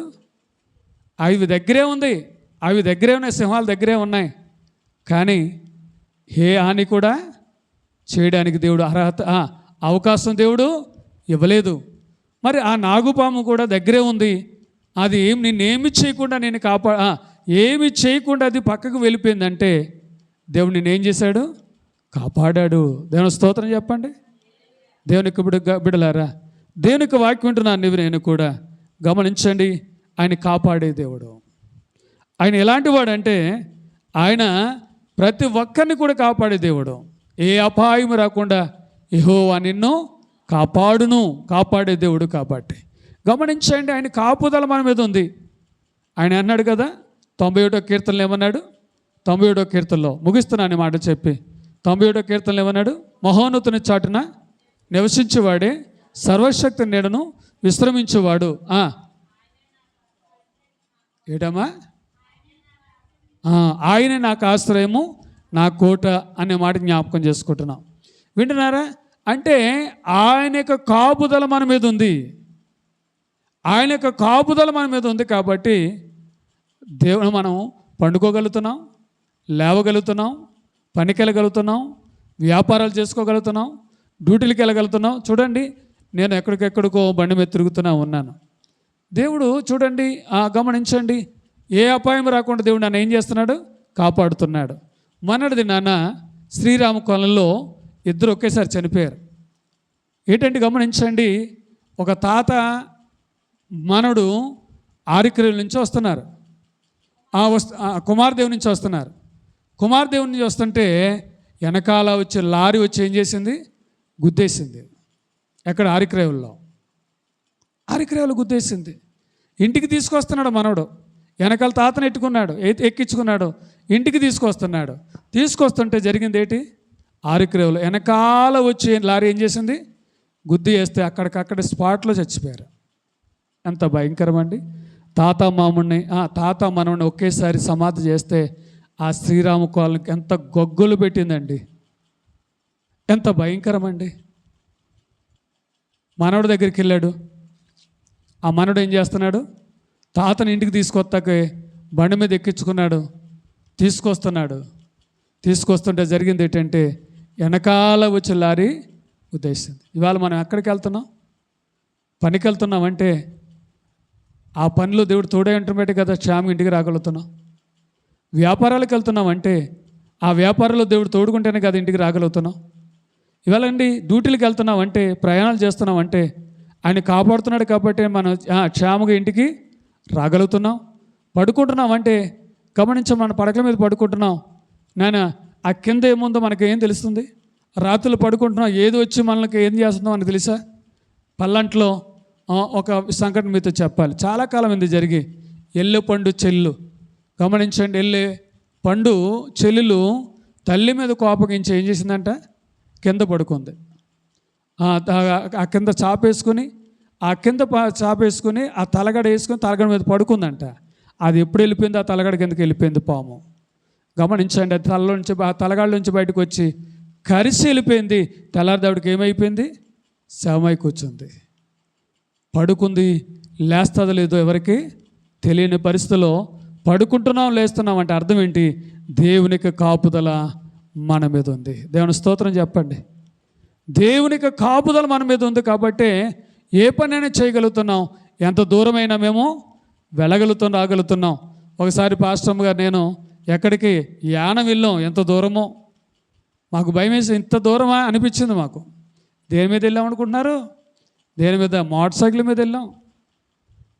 అవి దగ్గరే ఉంది, అవి దగ్గరే ఉన్నాయి, సింహాల దగ్గరే ఉన్నాయి. కానీ ఏ హాని కూడా చేయడానికి దేవుడు అవకాశం దేవుడు ఇవ్వలేదు. మరి ఆ నాగుపాము కూడా దగ్గరే ఉంది. అది నిన్నేమి చేయకుండా నేను ఏమి చేయకుండా అది పక్కకు వెళ్ళిపోయిందంటే దేవుడు నిన్నేం చేశాడు? కాపాడాడు. దేవుని స్తోత్రం చెప్పండి. దేవునికి బిడలారా, దేవునికి వాక్యం ఉంటున్నాను నువ్వు నేను కూడా గమనించండి. ఆయన కాపాడే దేవుడు. ఆయన ఎలాంటి వాడు అంటే ఆయన ప్రతి ఒక్కరిని కూడా కాపాడే దేవుడు. ఏ అపాయం రాకుండా యెహోవా నిన్ను కాపాడే దేవుడు. కాబట్టి గమనించండి, ఆయన కాపుదల మన మీద ఉంది. ఆయన అన్నాడు కదా 91వ కీర్తనలో ఏమన్నాడు? 91వ కీర్తనలో ముగిస్తున్నాను మాట చెప్పి 91వ కీర్తనలో ఏమన్నాడు? మహోన్నతుని చాటున నివసించేవాడే సర్వశక్తి నీడను విశ్రమించేవాడు. ఏడమ్మా, ఆయనే నాకు ఆశ్రయము, నా కోట అనే మాట జ్ఞాపకం చేసుకుంటున్నాం. వింటున్నారా? అంటే ఆయన యొక్క కాపుదల మన మీద ఉంది. ఆయన యొక్క కాపుదల మన మీద ఉంది కాబట్టి దేవుడు మనం పండుకోగలుగుతున్నాం, లేవగలుగుతున్నాం, పనికి వెళ్ళగలుగుతున్నాం, వ్యాపారాలు చేసుకోగలుగుతున్నాం, డ్యూటీలకు వెళ్ళగలుగుతున్నాం. చూడండి, నేను ఎక్కడికెక్కడికో బండి మీద తిరుగుతూనే ఉన్నాను. దేవుడు చూడండి, గమనించండి, ఏ అపాయం రాకుండా దేవుడు నన్ను ఏం చేస్తున్నాడు? కాపాడుతున్నాడు. మొన్నటిది నాన్న శ్రీరామ కొలంలో ఇద్దరు ఒకేసారి చనిపోయారు. ఏంటంటే గమనించండి, ఒక తాత మనడు ఆరిక్రియల నుంచి వస్తున్నారు. కుమారదేవి నుంచి వస్తున్నారు. కుమారదేవి నుంచి వస్తుంటే వెనకాల వచ్చే లారీ వచ్చి ఏం చేసింది? గుద్దేసింది. ఎక్కడ? ఆరిక్రియలు గుద్దేసింది. ఇంటికి తీసుకొస్తున్నాడు మనవడు. వెనకాల తాతను ఎక్కించుకున్నాడు, ఇంటికి తీసుకొస్తుంటే జరిగింది ఏంటి? ఆరిక్రియలు వెనకాల వచ్చి లారీ ఏం చేసింది? గుద్ది వేస్తే అక్కడికక్కడ స్పాట్లో చచ్చిపోయారు. ఎంత భయంకరం అండి! తాత మనవుని ఒకేసారి సమాధి చేస్తే ఆ శ్రీరామ కోలకి ఎంత గొగ్గులు పెట్టిందండి. ఎంత భయంకరం అండి! మనవడి దగ్గరికి వెళ్ళాడు. ఆ మనవడు ఏం చేస్తున్నాడు? తాతని ఇంటికి తీసుకొస్తాకే బండి మీద ఎక్కించుకున్నాడు, తీసుకొస్తుంటే జరిగింది ఏంటంటే వెనకాల వచ్చే లారీ ఉద్దేశింది. ఇవాళ మనం ఎక్కడికి వెళ్తున్నాం? పనికి వెళ్తున్నామంటే ఆ పనిలో దేవుడు తోడే ఉంటున్నట్టే కదా క్షేమంగా ఇంటికి రాగలుగుతున్నాం. వ్యాపారాలకు వెళ్తున్నామంటే ఆ వ్యాపారంలో దేవుడు తోడుకుంటేనే కదా ఇంటికి రాగలుగుతున్నాం. ఇవాళ డ్యూటీలకు వెళ్తున్నామంటే, ప్రయాణాలు చేస్తున్నామంటే ఆయన కాపాడుతున్నాడు కాబట్టి మనం క్షేమంగా ఇంటికి రాగలుగుతున్నాం. పడుకుంటున్నామంటే మన పడకల మీద పడుకుంటున్నాం. నాయన ఆ కింద ఏముందో మనకి ఏం తెలుస్తుంది? రాత్రులు పడుకుంటున్నాం, ఏది వచ్చి మనకి ఏం చేస్తుందో మనకు తెలుసా? పల్లంట్లో ఒక సంఘటన మీతో చెప్పాలి. చాలా కాలం ఇది జరిగి ఎల్లె పండు చెల్లు గమనించండి. ఎల్లే పండు చెల్లులు తల్లి మీద కోపగించి ఏం చేసిందంట? కింద పడుకుంది. ఆ కింద చాపేసుకుని ఆ తలగడ వేసుకొని తలగడ మీద పడుకుందంట. అది ఎప్పుడు వెళ్ళిపోయింది? ఆ తలగడ కిందకి వెళ్ళిపోయింది పాము. గమనించండి, అది ఆ తలగాళ్ళ నుంచి బయటకు వచ్చి కరిసి వెళ్ళిపోయింది. తెల్లారిదావిడికి ఏమైపోయింది? శవమై కూర్చుంది. పడుకుంది, లేస్తుందో లేదో ఎవరికి తెలియని పరిస్థితిలో పడుకుంటున్నాం, లేస్తున్నాం అంటే అర్థం ఏంటి? దేవునికి కాపుదల మన మీద ఉంది. దేవుని స్తోత్రం చెప్పండి. దేవునికి కాపుదల మన మీద ఉంది కాబట్టి ఏ పనైనా చేయగలుగుతున్నాం. ఎంత దూరమైనా మేము రాగలుగుతున్నాం. ఒకసారి పాస్టర్ గారు నేను ఎక్కడికి యానం వెళ్ళాం. ఎంత దూరమో మాకు భయం వేసి, ఇంత దూరమా అనిపించింది మాకు. దేని మీద వెళ్ళాం అనుకుంటున్నారు? దేని మీద? మోటార్ సైకిల్ మీద వెళ్ళాం.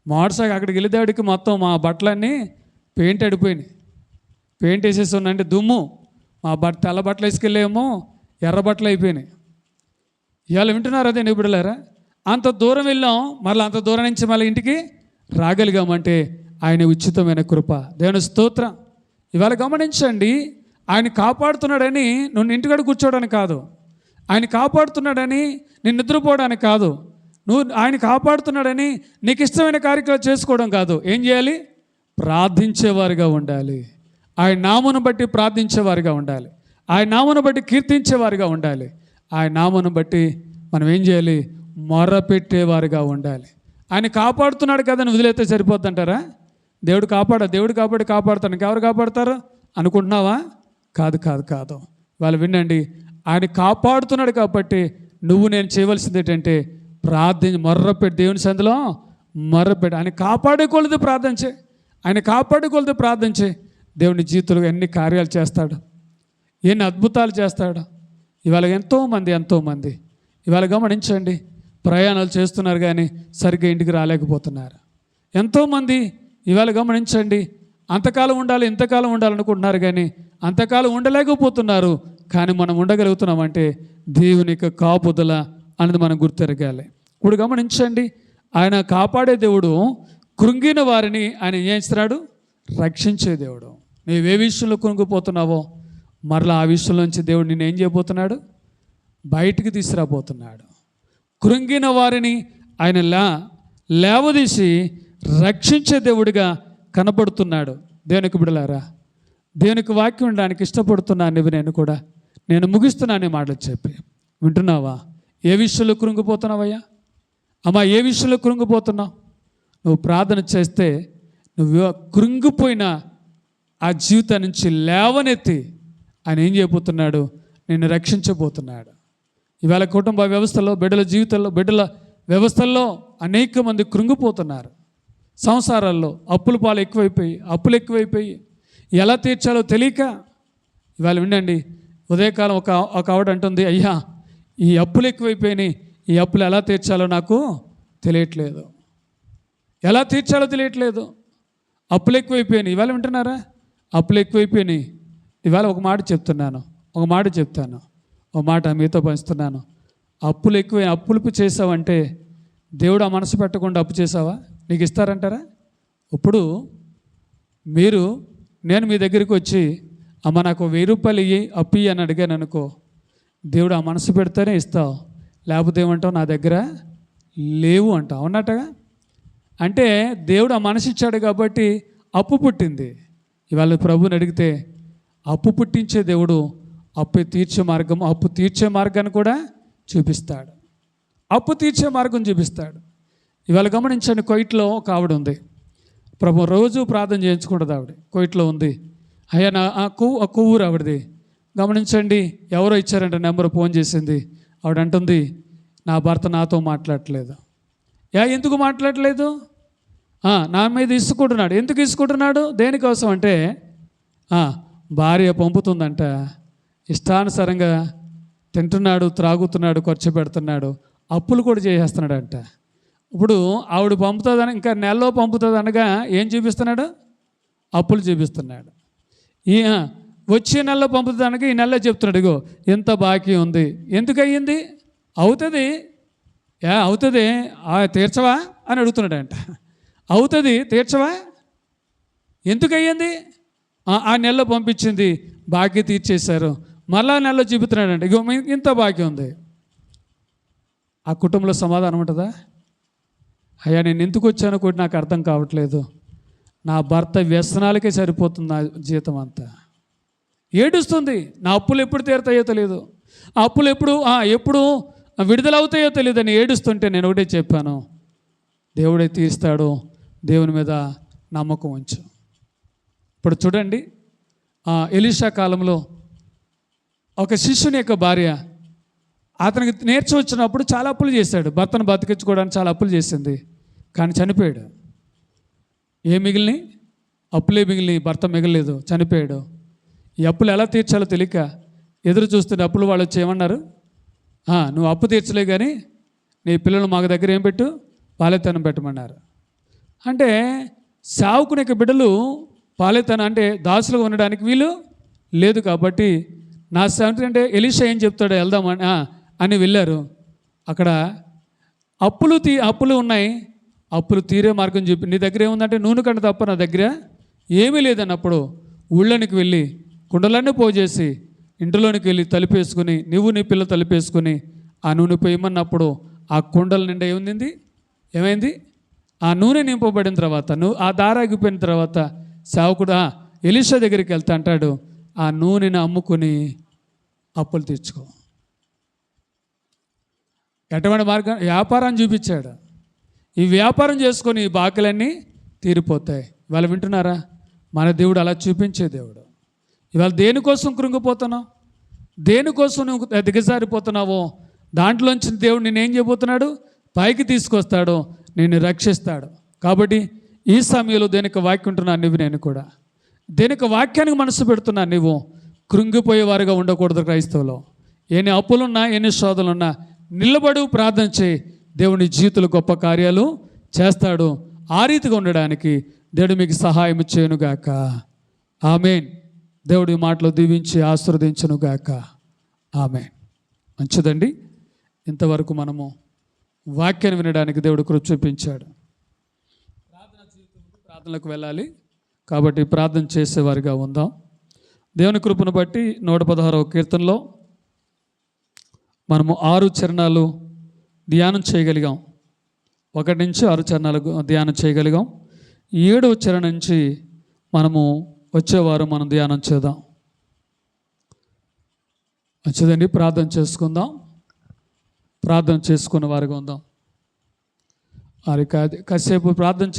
మోటార్ అక్కడికి వెళ్ళేదాడికి మొత్తం మా బట్టలన్నీ పెయింట్ అడిపోయినాయి. పెయింట్ వేసేసి ఉన్నాయంటే దుమ్ము. మా తెల్ల బట్టలు వేసుకెళ్ళేమో ఎర్ర బట్టలు అయిపోయినాయి. ఇవాళ వింటున్నారు అదే నిబుడలేరా? అంత దూరం వెళ్ళాం, మళ్ళీ అంత దూరం నుంచి మళ్ళీ ఇంటికి రాగలిగామంటే ఆయన ఉచితమైన కృప. దేవుని స్తోత్రం. ఇవాళ గమనించండి, ఆయన కాపాడుతున్నాడని నువ్వు ఇంటికాడ కూర్చోవడానికి కాదు, ఆయన కాపాడుతున్నాడని నేను నిద్రపోవడానికి కాదు, ఆయన కాపాడుతున్నాడని నీకు ఇష్టమైన కార్యక్రమాలు చేసుకోవడం కాదు. ఏం చేయాలి? ప్రార్థించేవారుగా ఉండాలి. ఆయన నామమును బట్టి ప్రార్థించేవారుగా ఉండాలి. ఆయన నామమును బట్టి కీర్తించేవారుగా ఉండాలి. ఆయన నామమును బట్టి మనం ఏం చేయాలి? మొరపెట్టేవారుగా ఉండాలి. ఆయన కాపాడుతున్నాడు కదా అని వదిలేస్తే సరిపోద్దంటారా? దేవుడు కాపాడతాను, ఎవరు కాపాడుతారు అనుకుంటున్నావా? కాదు. వాళ్ళు వినండి, ఆయన కాపాడుతున్నాడు కాబట్టి నువ్వు నేను చేయవలసింది ఏంటంటే ప్రార్థన, మొర్రపెట్టి దేవుని సందులో మొర్రపెట్టి, ఆయన కాపాడే కొలది ప్రార్థన చేయి, ఆయన కాపాడే కొలది ప్రార్థన చేయి. దేవుని జీవితంలో ఎన్ని కార్యాలు చేస్తాడు, ఎన్ని అద్భుతాలు చేస్తాడు. ఇవాళ ఎంతోమంది ఇవాళ గమనించండి, ప్రయాణాలు చేస్తున్నారు కానీ సరిగ్గా ఇంటికి రాలేకపోతున్నారు. ఎంతోమంది ఇవాళ గమనించండి, అంతకాలం ఉండాలి ఇంతకాలం ఉండాలనుకుంటున్నారు కానీ అంతకాలం ఉండలేకపోతున్నారు. కానీ మనం ఉండగలుగుతున్నామంటే దేవుని యొక్క కాపుదల అనేది మనం గుర్తెరగాలి. ఇప్పుడు గమనించండి, ఆయన కాపాడే దేవుడు, కృంగిన వారిని ఆయన ఏం చేస్తున్నాడు? రక్షించే దేవుడు. నీవే విషయంలో కృంగిపోతున్నావో మరలా ఆ విషయంలోంచి దేవుడు నిన్ను ఏం చేయబోతున్నాడు? బయటికి తీసుకురాబోతున్నాడు. కృంగిన వారిని ఆయన లేవదీసి రక్షించే దేవుడిగా కనబడుతున్నాడు. దేవునికి బిడలారా, దేవునికి వాక్యం ఉండడానికి ఇష్టపడుతున్నాను. నువ్వు నేను కూడా నేను ముగిస్తున్నాను మాటలు చెప్పి, వింటున్నావా? ఏ విషయంలో కృంగిపోతున్నావయ్యా? అమ్మా, ఏ విషయంలో కృంగిపోతున్నావు? నువ్వు ప్రార్థన చేస్తే నువ్వు కృంగిపోయిన ఆ జీవితం నుంచి లేవనెత్తి ఆయన ఏం చేయబోతున్నాడు? నిన్ను రక్షించబోతున్నాడు. ఇవాళ కుటుంబ వ్యవస్థలో, బిడ్డల జీవితంలో, బిడ్డల వ్యవస్థల్లో అనేక మంది కృంగిపోతున్నారు. సంసారాల్లో అప్పుల పాలు ఎక్కువైపోయి ఎలా తీర్చాలో తెలియక ఇవాళ వినండి, ఉదయకాలం ఒక ఆవిడ అంటుంది, అయ్యా ఈ అప్పులు ఎక్కువైపోయినాయి, ఈ అప్పులు ఎలా తీర్చాలో నాకు తెలియట్లేదు, ఎలా తీర్చాలో తెలియట్లేదు. అప్పులు ఎక్కువైపోయినాయి. ఇవాళ వింటున్నారా? అప్పులు ఎక్కువైపోయినాయి. ఇవాళ ఒక మాట చెప్తాను, ఒక మాట మీతో పంచుతున్నాను. అప్పులు చేసావంటే దేవుడు ఆ మనసు పెట్టకుండా అప్పు చేసావా? నీకు ఇస్తారంటారా? ఇప్పుడు నేను మీ దగ్గరికి వచ్చి, అమ్మ నాకు 1000 రూపాయలు ఇయ్యి, అప్పు ఇయ్యి అని అడిగాను అనుకో, దేవుడు ఆ మనసు పెడితేనే ఇస్తావు, లేకపోతే ఏమంటావు? నా దగ్గర లేవు అంటావు. అవునట్టుగా అంటే దేవుడు ఆ మనసు ఇచ్చాడు కాబట్టి అప్పు పుట్టింది. ఇవాళ ప్రభుని అడిగితే అప్పు పుట్టించే దేవుడు అప్పు తీర్చే మార్గాన్ని కూడా చూపిస్తాడు. అప్పు తీర్చే మార్గం చూపిస్తాడు. ఇవాళ గమనించండి, కోయిట్లో ఒక ఆవిడ ఉంది. ప్రభు రోజు ప్రార్థన చేయించుకుంటుంది. ఆవిడ కోయిట్లో ఉంది. అయ్యా ఆ కొవ్వూరు ఆవిడది. గమనించండి, ఎవరో ఇచ్చారంట నెంబర్, ఫోన్ చేసింది. ఆవిడ అంటుంది, నా భర్త నాతో మాట్లాడట్లేదు. ఎందుకు మాట్లాడట్లేదు? నా మీద ఇసుకుంటున్నాడు. ఎందుకు ఇసుకుంటున్నాడు? దేనికోసం అంటే భార్య పంపుతుందంట, ఇష్టానుసారంగా తింటున్నాడు, త్రాగుతున్నాడు, ఖర్చు పెడుతున్నాడు, అప్పులు కూడా చేసేస్తున్నాడంట. ఇప్పుడు ఆవిడ పంపుతుందని, ఇంకా నెలలో పంపుతుంది అనగా ఏం చూపిస్తున్నాడు? అప్పులు చూపిస్తున్నాడు. వచ్చే నెలలో పంపుతుంది అనగా ఈ నెలలో చెప్తున్నాడు, ఇగో ఎంత బాకీ ఉంది. ఎందుకు అయ్యింది? అవుతుంది తీర్చవా అని అడుగుతున్నాడంట. అవుతుంది తీర్చవా? ఎందుకు అయ్యింది? ఆ నెలలో పంపించింది, బాకీ తీర్చేశారు, మళ్ళా నెలలో చూపుతున్నాడంట, ఇగో ఇంత బాకీ ఉంది. ఆ కుటుంబంలో సమాధానం ఉంటుందా? అయ్యా నేను ఎందుకు వచ్చానో కూడా నాకు అర్థం కావట్లేదు, నా భర్త వ్యసనాలకే సరిపోతుంది నా జీతం అంతా. ఏడుస్తుంది, నా అప్పులు ఎప్పుడు తీరుతాయో తెలియదు, ఆ అప్పులు ఎప్పుడు విడుదలవుతాయో తెలియదు అని ఏడుస్తుంటే నేను ఒకటే చెప్పాను, దేవుడే తీరుస్తాడు, దేవుని మీద నమ్మకం ఉంచు. ఇప్పుడు చూడండి, ఎలీషా కాలంలో ఒక శిష్యుని యొక్క భార్య అతనికి నేర్చి వచ్చినప్పుడు చాలా అప్పులు చేశాడు. భర్తను బతికించుకోవడానికి చాలా అప్పులు చేసింది, కానీ చనిపోయాడు. అప్పులే మిగిలినాయి, భర్త మిగలేదు, చనిపోయాడు. ఈ అప్పులు ఎలా తీర్చాలో తెలియక ఎదురు చూస్తున్న అప్పులు వాళ్ళు వచ్చి ఏమన్నారు? నువ్వు అప్పు తీర్చలే కానీ నీ పిల్లలు మాకు దగ్గర ఏం పెట్టు, పాలేతనం పెట్టమన్నారు. అంటే సావుకునే బిడ్డలు పాలేతనం అంటే దాసులుగా ఉండడానికి వీలు లేదు. కాబట్టి నా సంగతి అంటే ఎలీషా ఏం చెప్తాడో వెళ్దామని అని వెళ్ళారు. అక్కడ అప్పులు ఉన్నాయి, అప్పులు తీరే మార్గం చెప్పి, నీ దగ్గర ఏముందంటే నూనె కంటే తప్ప నా దగ్గర ఏమీ లేదన్నప్పుడు ఊళ్ళోనికి వెళ్ళి కుండలన్నీ పోజేసి ఇంటిలోనికి వెళ్ళి తలుపేసుకుని, నువ్వు నీ పిల్ల తలుపేసుకుని ఆ నూనె పోయమన్నప్పుడు ఆ కుండల నిండా ఏమైంది? ఆ నూనె నింపబడిన తర్వాత, ఆ దారాగిపోయిన తర్వాత సేవకుడు ఎలీషా దగ్గరికి వెళ్తా అంటాడు, ఆ నూనెను అమ్ముకుని అప్పులు తీర్చుకో. ఎటువంటి మార్గం? వ్యాపారాన్ని చూపించాడు. ఈ వ్యాపారం చేసుకొని ఈ బాకలన్నీ తీరిపోతాయి. ఇవాళ వింటున్నారా? మన దేవుడు అలా చూపించే దేవుడు. ఇవాళ దేనికోసం కృంగిపోతున్నాం? దేనికోసం నువ్వు దిగజారిపోతున్నావో దాంట్లోంచి దేవుడు నేను ఏం చేయబోతున్నాడు, పైకి తీసుకొస్తాడు, నేను రక్షిస్తాడు. కాబట్టి ఈ సమయంలో దేనికి వాక్యం ఉంటున్నాను నువ్వు, నేను కూడా దేనికి వాక్యానికి మనసు పెడుతున్నా. నువ్వు కృంగిపోయేవారుగా ఉండకూడదు. క్రైస్తవులో ఎన్ని అప్పులున్నా ఎన్ని శోధనలున్నా నిలబడు, ప్రార్థన చేయి. దేవుని జీవితంలో గొప్ప కార్యాలు చేస్తాడు. ఆ రీతిగా ఉండడానికి దేవుడు మీకు సహాయం చేయనుగాక. ఆమేన్. దేవుడి మాటలు దీవించి ఆశీర్వదించునుగాక. ఆమేన్. మంచిదండి. ఇంతవరకు మనము వాక్యాన్ని వినడానికి దేవుడు కృప చూపించాడు. ప్రార్థనలకు వెళ్ళాలి కాబట్టి ప్రార్థన చేసేవారిగా ఉందాం. దేవుని కృపను బట్టి 116వ కీర్తనలో మనము 6 చరణాలు ధ్యానం చేయగలిగాం. 1 నుంచి 6 చరణాలు ధ్యానం చేయగలిగాం. 7వ చరణం నుంచి మనము వచ్చేవారు మనం ధ్యానం చేద్దాం. మంచిదండి. ప్రార్థన చేసుకుందాం. ప్రార్థన చేసుకున్న వారిగా ఉందాం. కాసేపు ప్రార్థన